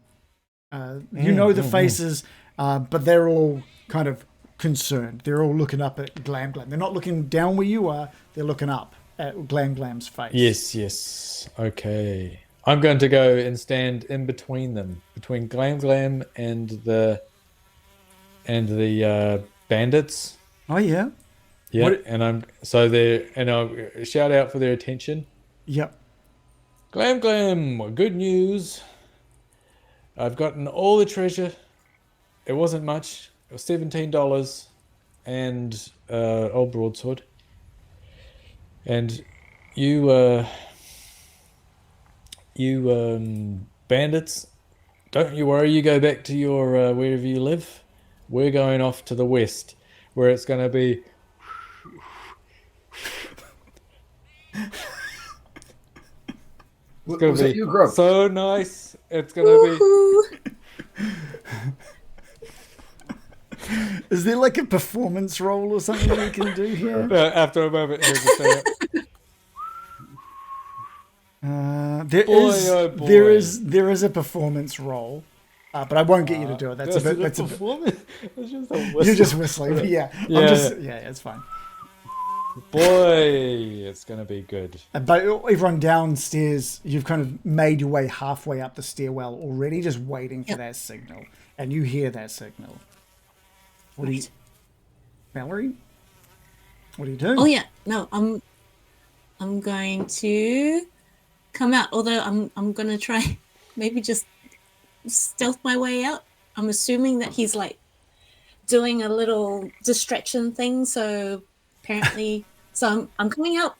know the faces, but they're all kind of concerned. They're all looking up at Glam-Glam. They're not looking down where you are. They're looking up at Glam-Glam's face. Yes. Okay. I'm going to go and stand in between them, between Glam-Glam and the bandits. Oh yeah. Yeah, What- and I'll shout out for their attention. Yep. Glam-Glam, good news. I've gotten all the treasure. It wasn't much. It was $17 and old broadsword. And you bandits, don't you worry. You go back to your wherever you live. We're going off to the west, where it's going to be. It's going Was to that be you, Grub? so nice. It's going to be. Woohoo! Is there like a performance roll or something we can do here? After a moment, he'll just say, There is a performance roll, but I won't get you to do it. That's a bit. That's a bit. performance. It's just a whistle. You're just whistling. But yeah, it's fine. Boy, it's gonna be good. But everyone downstairs, you've kind of made your way halfway up the stairwell already, just waiting for that signal, and you hear that signal. What do you, Valerie? What are you doing? Oh yeah, no, I'm going to come out. Although I'm gonna try, maybe just stealth my way out. I'm assuming that he's like doing a little distraction thing. So apparently, I'm coming out.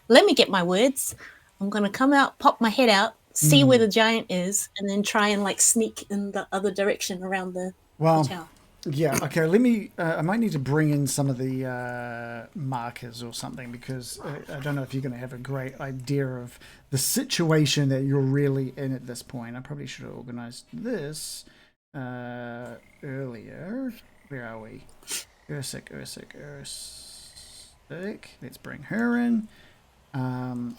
Let me get my words. I'm gonna come out, pop my head out, see where the giant is, and then try and like sneak in the other direction around the tower. Yeah, okay, let me... I might need to bring in some of the markers or something, because I don't know if you're going to have a great idea of the situation that you're really in at this point. I probably should have organised this earlier. Where are we? Ursik. Let's bring her in. And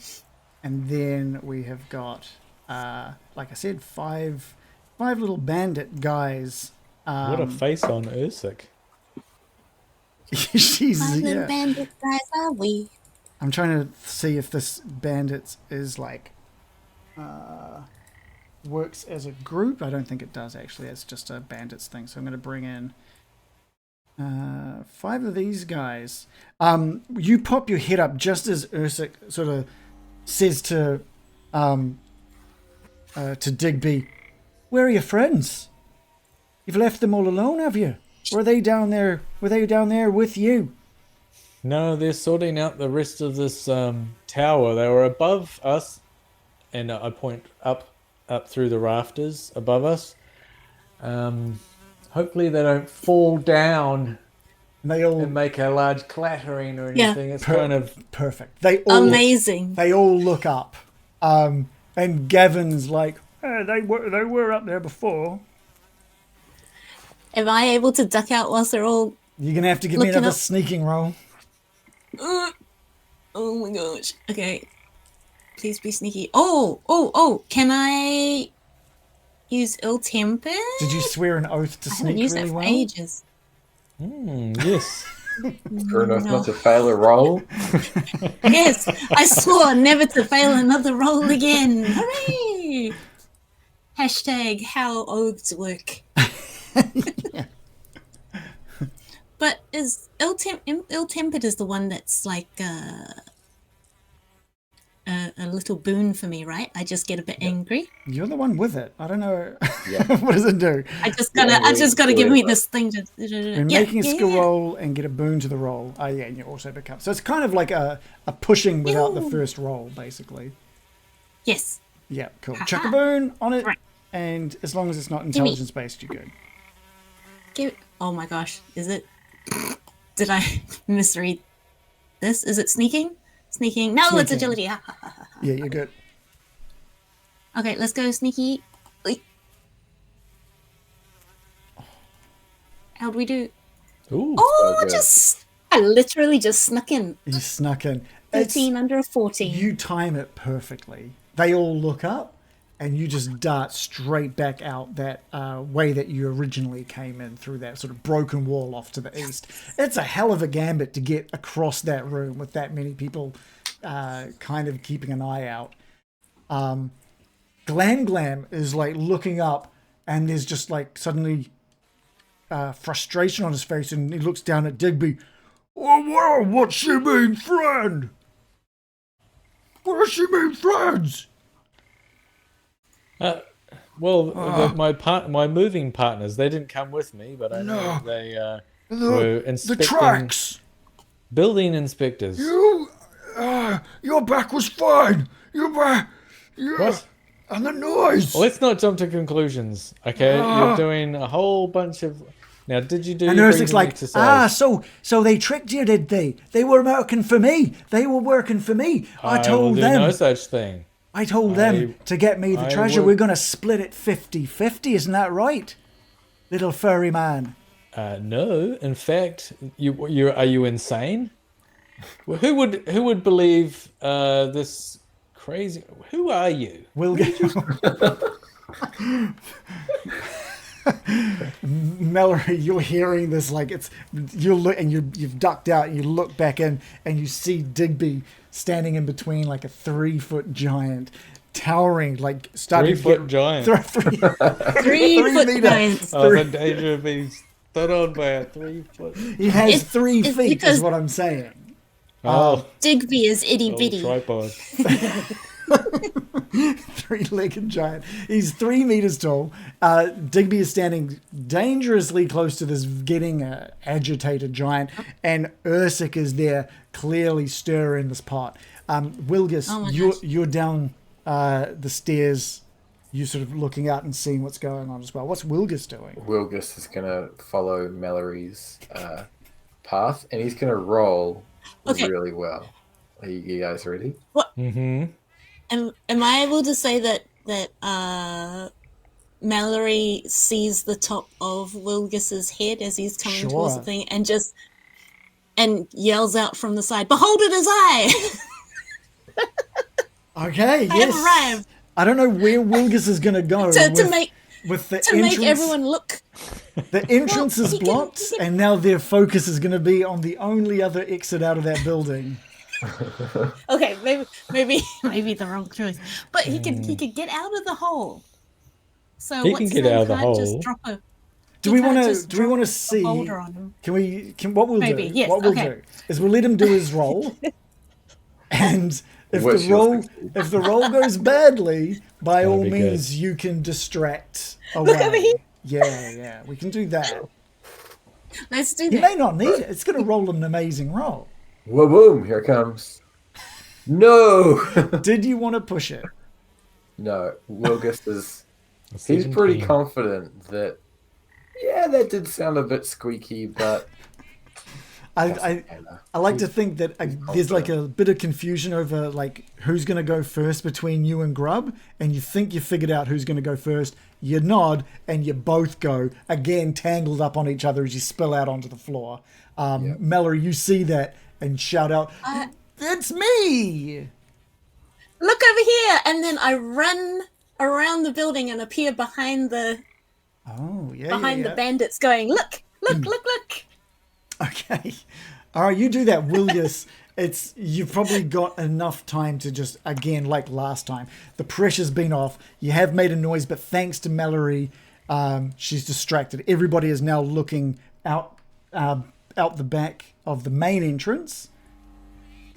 then we have got, like I said, five little bandit guys. What a face on Ursik. She's Little bandit guys are we? I'm trying to see if this bandits is like works as a group. I don't think it does actually. It's just a bandits thing. So I'm going to bring in 5 of these guys. You pop your head up just as Ursik sort of says to Digby, "Where are your friends? You've left them all alone, have you? Were they down there? Were they down there with you?" No, they're sorting out the rest of this tower. They were above us, and I point up through the rafters above us. Hopefully they don't fall down and make a large clattering or anything. It's kind of perfect. They all amazing. They all look up, and Gavin's like, "They were up there before." Am I able to duck out whilst they're all... You're going to have to give me another sneaking roll. Oh my gosh. Okay. Please be sneaky. Oh. Can I use ill-temper? Did you swear an oath to I sneak haven't used really that for well? ages. Yes. Fair enough not to fail a roll. Yes. I swore never to fail another roll again. Hooray! Hashtag how oaths work. But is ill-tempered is the one that's like a little boon for me, right? I just get a bit angry. You're the one with it. I don't know. What does it do? I just gotta give me this thing to... You're making a skill roll and get a boon to the roll. Oh yeah, and you also become... So it's kind of like a pushing without the first roll, basically. Yes. Yeah, cool. Chuck a boon on it, and as long as it's not intelligence-based, you're good. Oh my gosh, is it? Did I misread this? Is it sneaking? Sneaking. No, it's agility. Yeah, you're good. Okay, let's go sneaky. How'd we do? Ooh. Oh, I literally just snuck in. You snuck in. 13 under a 14. You time it perfectly. They all look up, and you just dart straight back out that way that you originally came in, through that sort of broken wall off to the east. It's a hell of a gambit to get across that room with that many people kind of keeping an eye out. Glam-Glam is like looking up, and there's just like suddenly frustration on his face, and he looks down at Digby. "Oh, what she mean, friend? What does she mean, friends?" My moving partners, they didn't come with me, but I know they were inspecting... The tracks! Building inspectors. Your back was fine! What? And the noise! Well, let's not jump to conclusions, okay? You're doing a whole bunch of... Now, did you do and your Ursic's like, exercise? so they tricked you, did they? They were working for me. They were working for me. I told will do them. no such thing. I told them to get me the treasure. We're going to split it 50-50, isn't that right? Little furry man. No, in fact, are you insane? Well, who would believe this crazy? Who are you? We'll get Mallory. You're hearing this like you look and you've ducked out. And you look back in and you see Digby standing in between like a 3-foot giant, towering like starting 3-foot giant. 3-foot meter. giants. I was in danger of being stood on by a 3-foot. He has It's- 3 it's feet. because- Is what I'm saying. Oh, Digby is itty little bitty. tripod. 3-legged giant. He's 3 meters tall. Digby is standing dangerously close to this getting agitated giant, and Ursik is there clearly stirring this pot. Wilgus, Oh my you're gosh. you're down the stairs. You're sort of looking out and seeing what's going on as well. What's Wilgus doing? Wilgus is going to follow Mallory's path, and he's going to roll Okay. really well. Are you guys ready? Mm-hmm. Am I able to say that Mallory sees the top of Wilgus's head as he's coming towards the Sure. thing and yells out from the side, "Behold it is I!" Okay, I yes. have arrived I don't know where Wilgus is going to go to make with the to entrance. make everyone look. The entrance Well, is he can- blocked, he can- and now their focus is going to be on the only other exit out of that building. Okay, maybe the wrong choice, but he could get out of the hole. So He what's can his get name out of the can't just hole. drop a. Do he we can't want to? just Do we drop want to a see? boulder on him. Can what we'll Maybe, do? yes, What we'll okay. do is we'll let him do his roll, and if Wish the you'll roll succeed. goes badly, by That'll all be means you can distract away. over here. Yeah, we can do that. Let's do He that. may not need it. It's going to roll an amazing roll. Whoa, boom! Here it comes. No, Did you want to push it? no. Wilgus is. He's pretty 17. confident that. Yeah, that did sound a bit squeaky, but I like to think that there's like a bit of confusion over like who's going to go first between you and Grub, and you think you figured out who's going to go first. You nod, and you both go again, tangled up on each other as you spill out onto the floor. Mallory, you see that and shout out, "It's me!" Look over here, and then I run around the building and appear behind the Oh yeah, the bandits, going, "Look, look!" Okay. All right, you do that, Willius. You've probably got enough time to just, again, like last time, the pressure's been off. You have made a noise, but thanks to Mallory, she's distracted. Everybody is now looking out the back of the main entrance,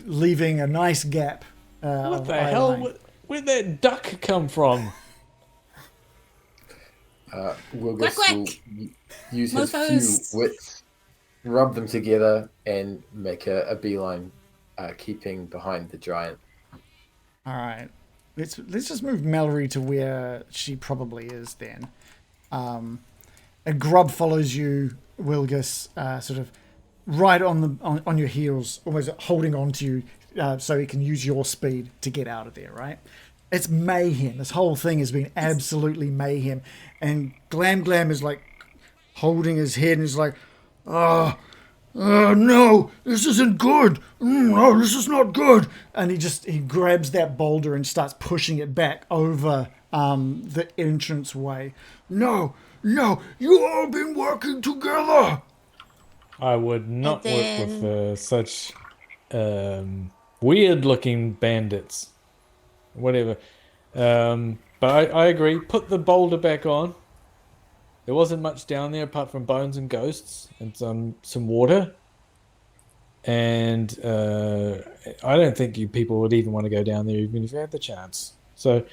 leaving a nice gap. What the hell? Where'd that duck come from? Wilgus Quack, will quack. use his Mofos. few wits, rub them together, and make a beeline, keeping behind the giant. All right. Let's just move Mallory to where she probably is then. A grub follows you, Wilgus, sort of right on your heels, almost holding on to you, so he can use your speed to get out of there, right? It's mayhem. This whole thing has been absolutely mayhem. And Glam-Glam is like holding his head and is like, No, this isn't good. No, this is not good. and he grabs that boulder and starts pushing it back over the entrance way. No, you all been working together. I would not And work with such weird-looking bandits. Whatever. But I agree. Put the boulder back on. There wasn't much down there apart from bones and ghosts and some water. And I don't think you people would even want to go down there even if you had the chance. So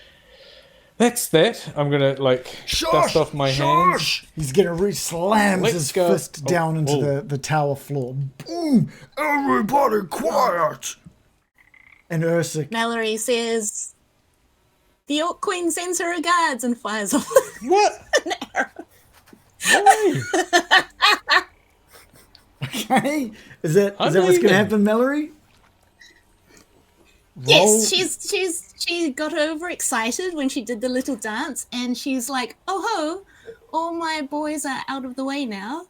that's that. I'm gonna dust off my hands. He's gonna slams Let's his go. fist down into Oh. the tower floor. Boom! Everybody quiet. And Ursik, Mallory says, "The Orc Queen sends her regards," and fires off What? an arrow. Why? okay, is that I'm what's leaving. gonna happen, Mallory? Roll- Yes, she got overexcited when she did the little dance, and she's like, "Oh ho, all my boys are out of the way now.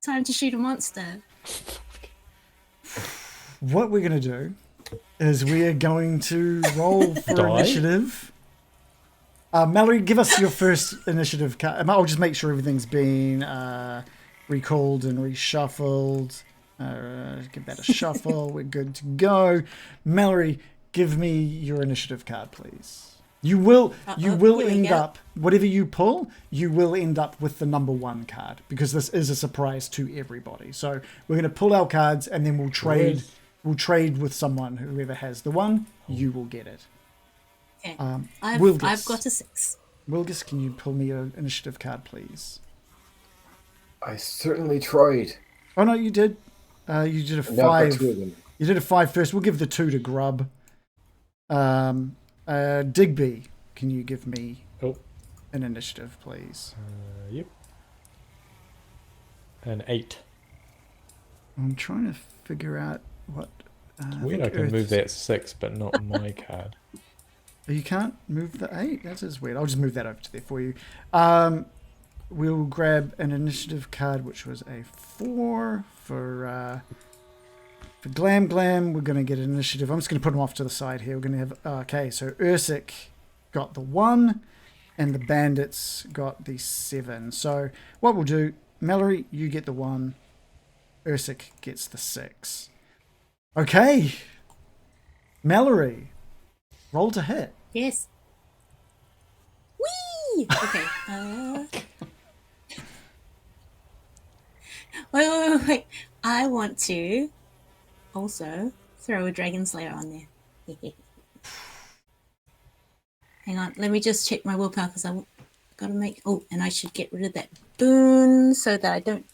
Time to shoot a monster. What we're going to do is we are going to roll for Die? initiative. Mallory, give us your first initiative card. I'll just make sure everything's been recalled and reshuffled. Give that a shuffle. We're good to go. Mallory, give me your initiative card, please. You will Here we end go. up, whatever you pull, you will end up with the number 1 card because this is a surprise to everybody. So we're going to pull our cards and then we'll trade. We'll trade with someone. Whoever has the 1, you will get it. Okay. Wilgus. I've got a 6. Wilgus, can you pull me your initiative card, please? I certainly tried. Oh no, you did. You did a Now I've got 5. 2 of them. You did a 5 first. We'll give the 2 to Grub. Digby, can you give me an initiative, please? Yep. An 8. I'm trying to figure out what. Weird, I can move that 6, but not my card. You can't move the 8. That is weird. I'll just move that over to there for you. We'll grab an initiative card, which was a 4 for Glam-Glam. We're going to get an initiative. I'm just going to put them off to the side here. We're going to have okay. So Ursik got the 1, and the bandits got the 7. So what we'll do, Mallory, you get the 1. Ursik gets the 6. Okay, Mallory, roll to hit. Yes. Whee! Okay. Wait. I want to also throw a Dragon Slayer on there. Hang on, let me just check my willpower because I've got to make... Oh, and I should get rid of that boon so that I don't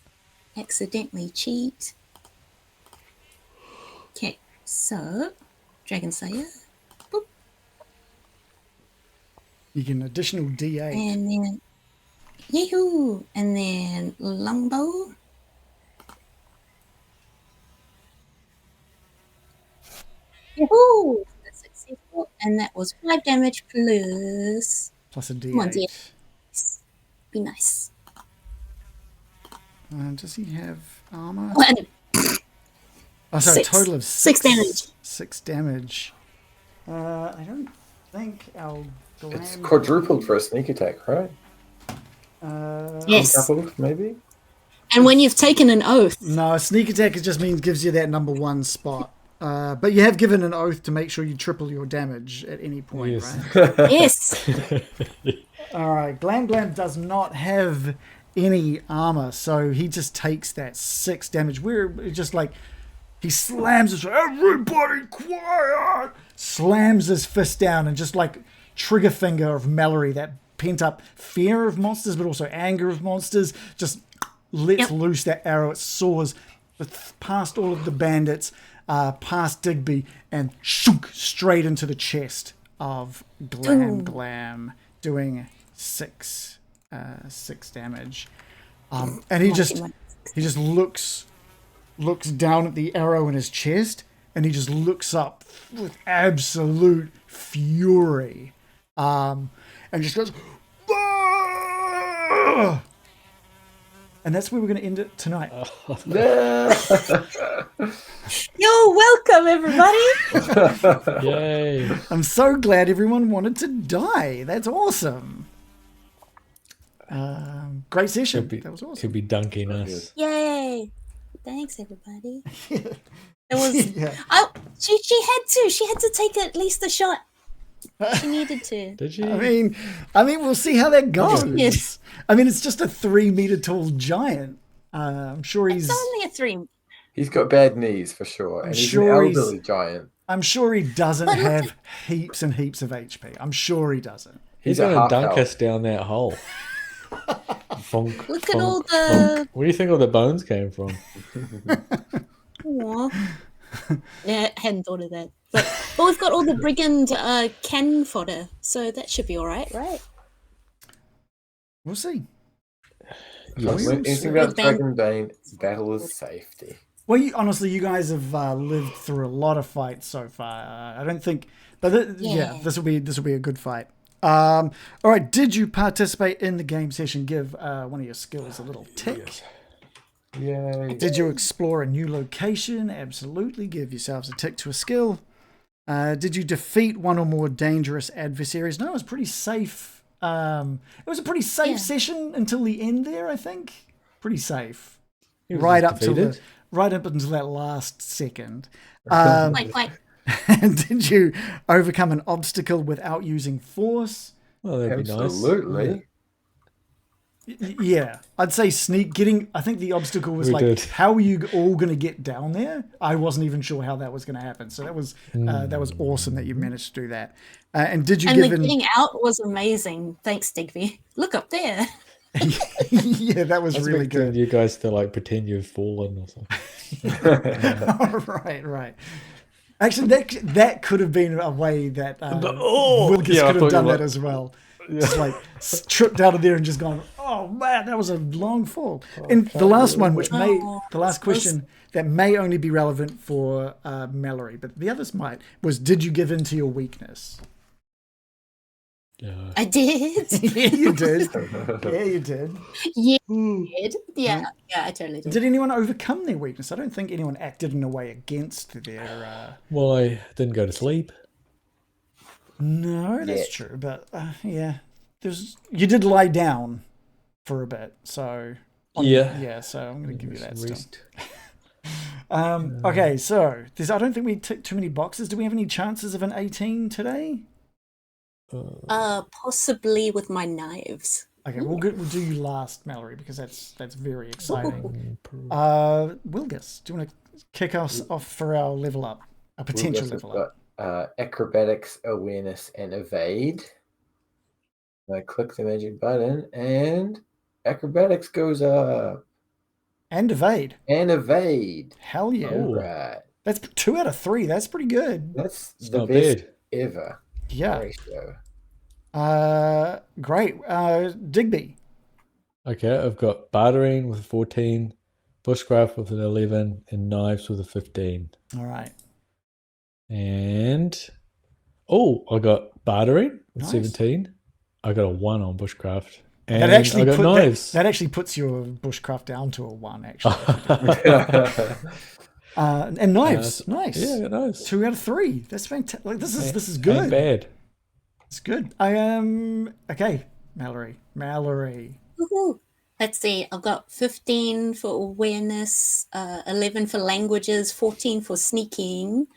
accidentally cheat. Okay, so Dragon Slayer. Boop. You get an additional D8. And then... Yee-hoo! And then Longbow. Yahoo! That's successful. And that was 5 damage plus... Plus a Come on, dear. D8. Be nice. Does he have armor? 1. Oh, so a 6. total of 6 damage. 6 damage. I don't think our It's glam... quadrupled for a sneak attack, right? Yes. Doubled, maybe? And when you've taken an oath. No, a sneak attack, it just means gives you that number 1 spot. But you have given an oath to make sure you triple your damage at any point, Yes. right? Yes. All right, Glam-Glam does not have any armor, so he just takes that 6 damage. We're just like, he slams his, everybody quiet! Slams his fist down and just like trigger finger of Mallory, that pent up fear of monsters, but also anger of monsters, just lets loose that arrow. It soars past all of the bandits, past Digby, and shook straight into the chest of Glam-Glam, doing 6 damage. And he just looks down at the arrow in his chest, and he just looks up with absolute fury, and just goes, "Ah!" And that's where we're going to end it tonight. Yo, welcome everybody. Yay. I'm so glad everyone wanted to die. That's awesome. Great session. That was awesome. Could be dunking us. Yay. Thanks everybody. It was Yeah. she had to take at least a shot. She needed to. Did you? I mean, we'll see how that goes. Yes. I mean, it's just a 3-meter tall giant. I'm sure he's. It's only a 3. He's got bad knees for sure. And he's sure an he's- elderly giant. I'm sure he doesn't But look have heaps and heaps of HP. I'm sure he doesn't. He's a going to half dunk elf. us down that hole. Funk, Look at funk, all the- funk. Where do you think all the bones came from? Aw. Yeah, I hadn't thought of that. But we've got all the brigand cannon fodder, so that should be alright, right? We'll see. Yes. When anything about Bang. Dragonbane, battle is safety. Well, honestly, you guys have lived through a lot of fights so far. I don't think, but Yeah. this will be a good fight. All right, did you participate in the game session? Give one of your skills a little tick. Yes. Yay. Did you explore a new location? Absolutely. Give yourselves a tick to a skill. Did you defeat one or more dangerous adversaries? No, it was pretty safe. It was a pretty safe session until the end there, I think. Pretty safe. Right up until that last second. Like, And did you overcome an obstacle without using force? Well, that'd be nice. Absolutely. Yeah, I'd say I think the obstacle was how are you all going to get down there? I wasn't even sure how that was going to happen. So that was awesome that you managed to do that. And did you getting out was amazing. Thanks, Digby. Look up there. Yeah, that was really good. You guys to like pretend you've fallen or something. Right. Actually, that could have been a way that Wilkes could have done that as well. Just like tripped out of there and just gone, oh man, that was a long fall. And the last one, the last question that may only be relevant for Mallory, but the others might, was did you give in to your weakness? I did. Yeah, you did. Yeah, you did. Yeah, I did. Yeah, I totally did. Did anyone overcome their weakness? I don't think anyone acted in a way against their... Well, I didn't go to sleep. No, that's true. But yeah, you did lie down for a bit. So yeah, so I'm going to give you that still. Okay, so I don't think we ticked too many boxes. Do we have any chances of an 18 today? Possibly with my knives. Okay, we'll do you last, Mallory, because that's very exciting. Wilgus, do you want to kick us off for our level up, a potential level up? Acrobatics, awareness, and evade. I click the magic button, and acrobatics goes up. And evade. Hell yeah! All right. That's 2 out of 3. That's pretty good. That's the best ever. Yeah. Ratio. Great. Digby. Okay, I've got bartering with 14, bushcraft with an 11, and knives with a 15. All right. And I got bartering with 17. I got a 1 on bushcraft. And I got knives. That actually puts your bushcraft down to a 1, actually. And knives. Nice. Yeah, I got knives. 2 out of 3. That's fantastic. Like, this is good. Ain't bad. It's good. I am okay. Mallory. Woohoo. Let's see. I've got 15 for awareness, 11 for languages, 14 for sneaking,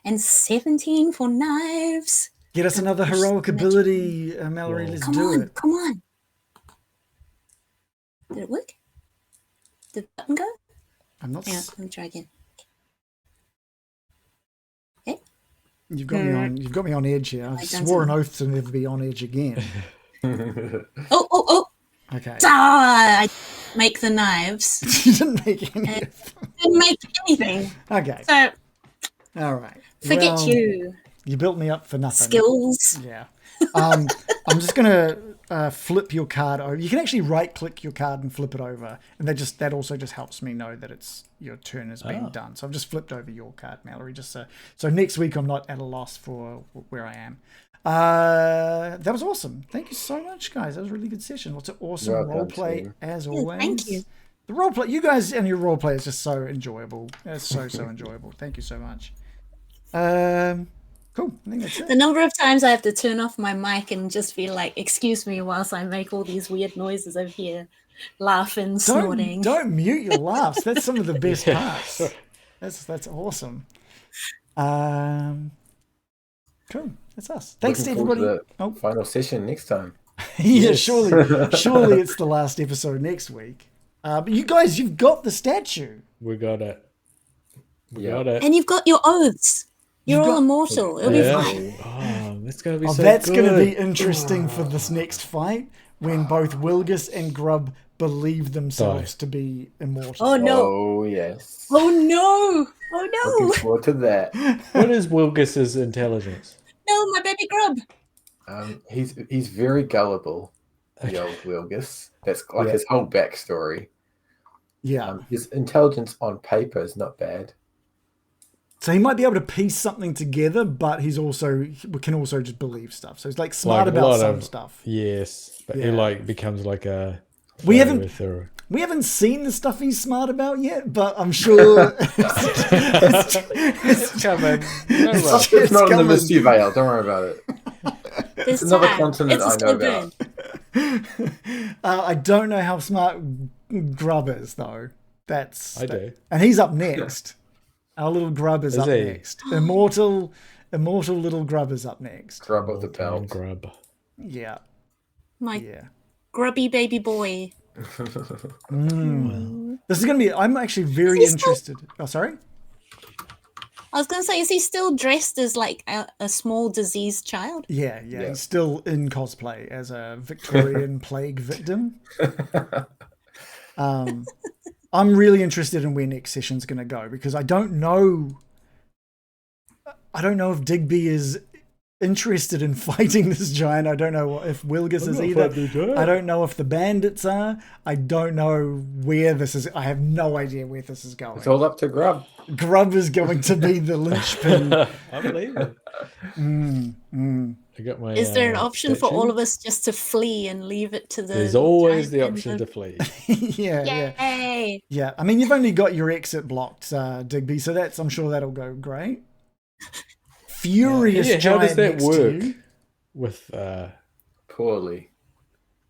and 17 for knives. Get us another heroic ability, Mallory. Let's do it. Come on. Did it work? Did the button go? I'm not. Yeah, let me try again. Okay. You've got me on edge here. I swore an oath to never be on edge again. Oh. Okay. I make the knives. You didn't make any. Didn't make anything. Okay. So. All right. Forget you. You built me up for nothing. Skills. Yeah. I'm just gonna flip your card over. You can actually right-click your card and flip it over, and that also just helps me know that your turn has been done. So I've just flipped over your card, Mallory, just so next week I'm not at a loss for where I am. That was awesome. Thank you so much, guys. That was a really good session. Lots of awesome roleplay as always. Thank you. The roleplay, you guys and your roleplay is just so enjoyable. It's so enjoyable. Thank you so much. Cool. I think that's it. The number of times I have to turn off my mic and just be like, excuse me whilst I make all these weird noises over here, laughing, snorting. Don't mute your laughs. That's some of the best parts. That's awesome. Cool. That's us. Thanks to everybody. To the final session next time. Yeah, surely it's the last episode next week. But you guys, you've got the statue. We got it. We got it. And you've got your oaths. You're all immortal. It'll be fine. Oh, that's going to be that's going to be interesting for this next fight when both Wilgus and Grub believe themselves to be immortal. Oh, no. Oh, yes. Oh, no. Oh, no. Looking forward to that. What is Wilgus's intelligence? No, my baby Grub. He's very gullible, the old Wilgus. That's like his whole backstory. Yeah. His intelligence on paper is not bad. So he might be able to piece something together, but he can also just believe stuff. So he's smart about some stuff. Yes, but he becomes like a. We haven't We haven't seen the stuff he's smart about yet, but I'm sure It's coming. No rush. It's not in the coming. Misty Vale. Don't worry about it. There's another time. continent It's a I know slow about. burn. I don't know how smart Grub is, though. I do. And he's up next. Our little Grub is up he? next. Immortal little Grub is up next. Grub of the belt. Grub. Yeah, My yeah. grubby baby boy. This is going to be... I'm actually very Is he still- interested. Oh, sorry? I was going to say, is he still dressed as like a small diseased child? Yeah. Yeah. He's still in cosplay as a Victorian plague victim. I'm really interested in where next session's going to go because I don't know if Digby is interested in fighting this giant. I don't know if Wilgus is either. I don't know if the bandits are. I don't know where this is. I have no idea where this is going. It's all up to Grub. Grub is going to be the linchpin. I believe it. I got my. Is there an option for statue. all of us just to flee and leave it to the? There's always the giant option and to flee. yeah. Yay! I mean, you've only got your exit blocked, Digby, so I'm sure that'll go great. Furious How giant does that next to work? you. With Poorly.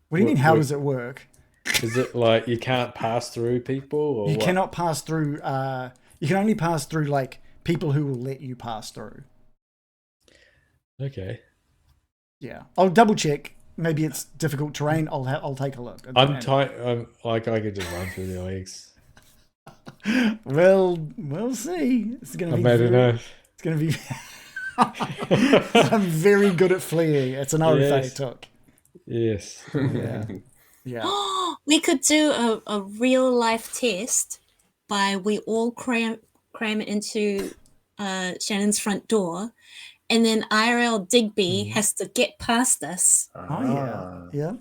What do you mean? How What- does it work? is it like you can't pass through people, or You what? cannot pass through. You can only pass through like people who will let you pass through. Okay. Yeah, I'll double check. Maybe it's difficult terrain. I'll take a look. I'm tight. I'm like I could just run through the legs. Well, we'll see. It's gonna I be. made it know. It's gonna be. I'm very good at fleeing. It's an oath I Yes. took. Yes. Yeah. Yeah. We could do a real life test by we all cram it into Shannon's front door, and then IRL Digby has to get past us, Oh yeah. Yeah.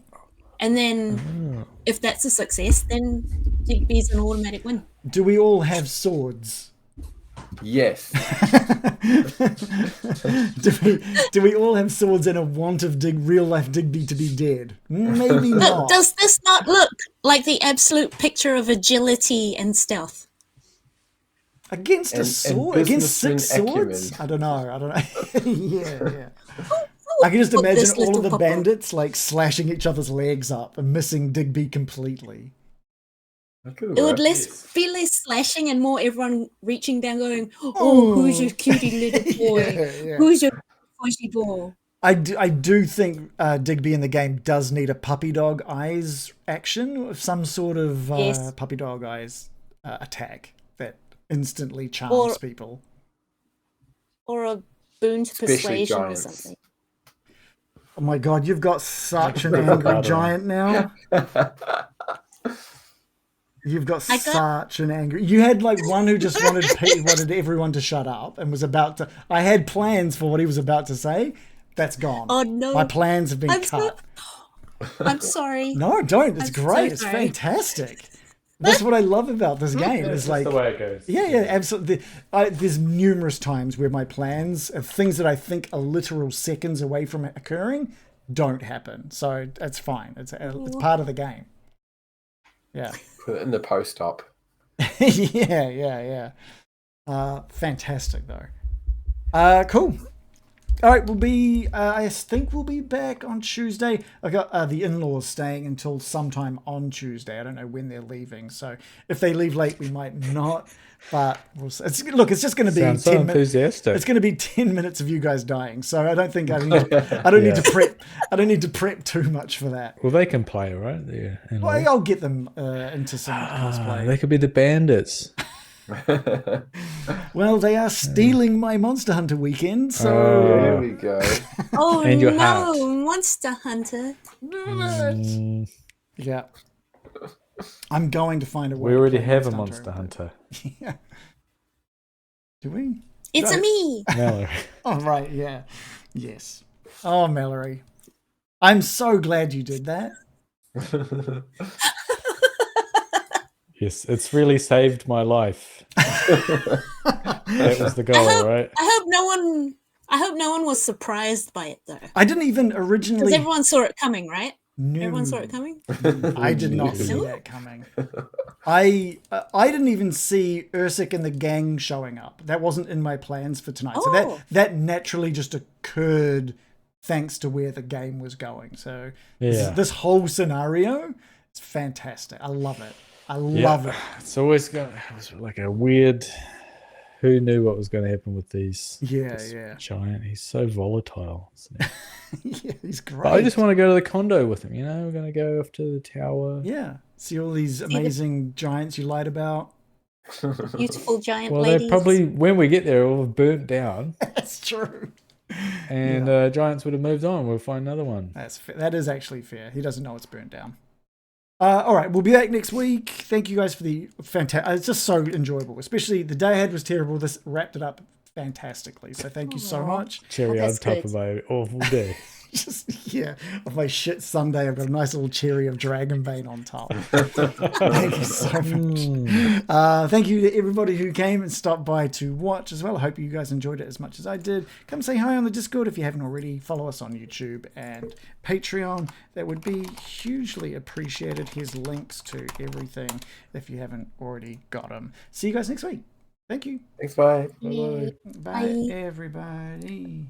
and then if that's a success, then Digby's an automatic win. Do we all have swords? Yes. do we all have swords and a want of real life Digby to be dead? Maybe not. Does this not look like the absolute picture of agility and stealth? Against a And sword? Against six businessman swords? acumen. I don't know. Yeah. I can just Put imagine this all of little the pupper. bandits like slashing each other's legs up and missing Digby completely. It would be less slashing and more everyone reaching down going, oh, who's your cutie little boy? Yeah. Who's your fuzzy boy? I do think Digby in the game does need a puppy dog eyes action, some sort of Yes. puppy dog eyes attack that instantly charms people. Or a boon to Especially persuasion giants. or something. Oh my god, you've got such an angry giant now. You've got I got- such an angry. You had like one who just wanted everyone to shut up and was about to. I had plans for what he was about to say. That's gone. Oh no. My plans have been I'm cut. I'm sorry. No, don't. It's I'm so great. It's sorry. fantastic. That's what I love about this game. Is like, the way it goes. yeah, absolutely. There's numerous times where my plans of things that I think are literal seconds away from occurring don't happen. So it's fine. It's part of the game. Yeah. Put it in the post-op. yeah. Fantastic though. Cool. All right, I think we'll be back on Tuesday. I got the in-laws staying until sometime on Tuesday. I don't know when they're leaving, so if they leave late, we might not. But we'll see. It's just going to be Sounds so 10 minutes. enthusiastic. It's going to be 10 minutes of you guys dying. So I don't think I need to prep. I don't need to prep too much for that. Well, they can play, right? Well, I'll get them into some cosplay. They could be the bandits. Well, they are stealing my Monster Hunter weekend, so There we go. Oh And your no, hat. Monster Hunter. yeah. I'm going to find a way. We to already play have a Monster Monster Hunter. Yeah. Do we? It's No. a me. Mallory. Oh, right, yeah. Yes. Oh, Mallory. I'm so glad you did that. Yes, it's really saved my life. That was the goal, right? I hope no one was surprised by it though. I didn't even Because originally... everyone saw it coming, right? No. Everyone saw it coming. I did not see No. that coming. I didn't even see Ursik and the gang showing up. That wasn't in my plans for tonight. So Oh. that naturally just occurred thanks to where the game was going. So Yeah. this whole scenario is fantastic. I love it. I love it. It's always got it's like a weird. Who knew what was going to happen with these? Yeah, this yeah. Giant. He's so volatile. Isn't he? Yeah, he's great. But I just want to go to the condo with him. We're going to go off to the tower. Yeah. See all these amazing giants you lied about. Beautiful giant Well, ladies. they probably when we get there, all have burnt down, That's true. and giants would have moved on. We'll find another one. That's fair. That is actually fair. He doesn't know it's burnt down. All right, we'll be back next week. Thank you guys for the fantastic. It's just so enjoyable, especially the day I had was terrible. This wrapped it up fantastically. So thank you so much. Cherry Oh, on that's top good. of my awful day. Just of my shit Sunday, I've got a nice little cherry of Dragonbane on top. Thank you so much. Thank you to everybody who came and stopped by to watch as well. I hope you guys enjoyed it as much as I did. Come say hi on the Discord if you haven't already. Follow us on YouTube and Patreon. That would be hugely appreciated. Here's links to everything if you haven't already got them. See you guys next week. Thank you. Thanks, bye. Yay. Bye, Bye. everybody.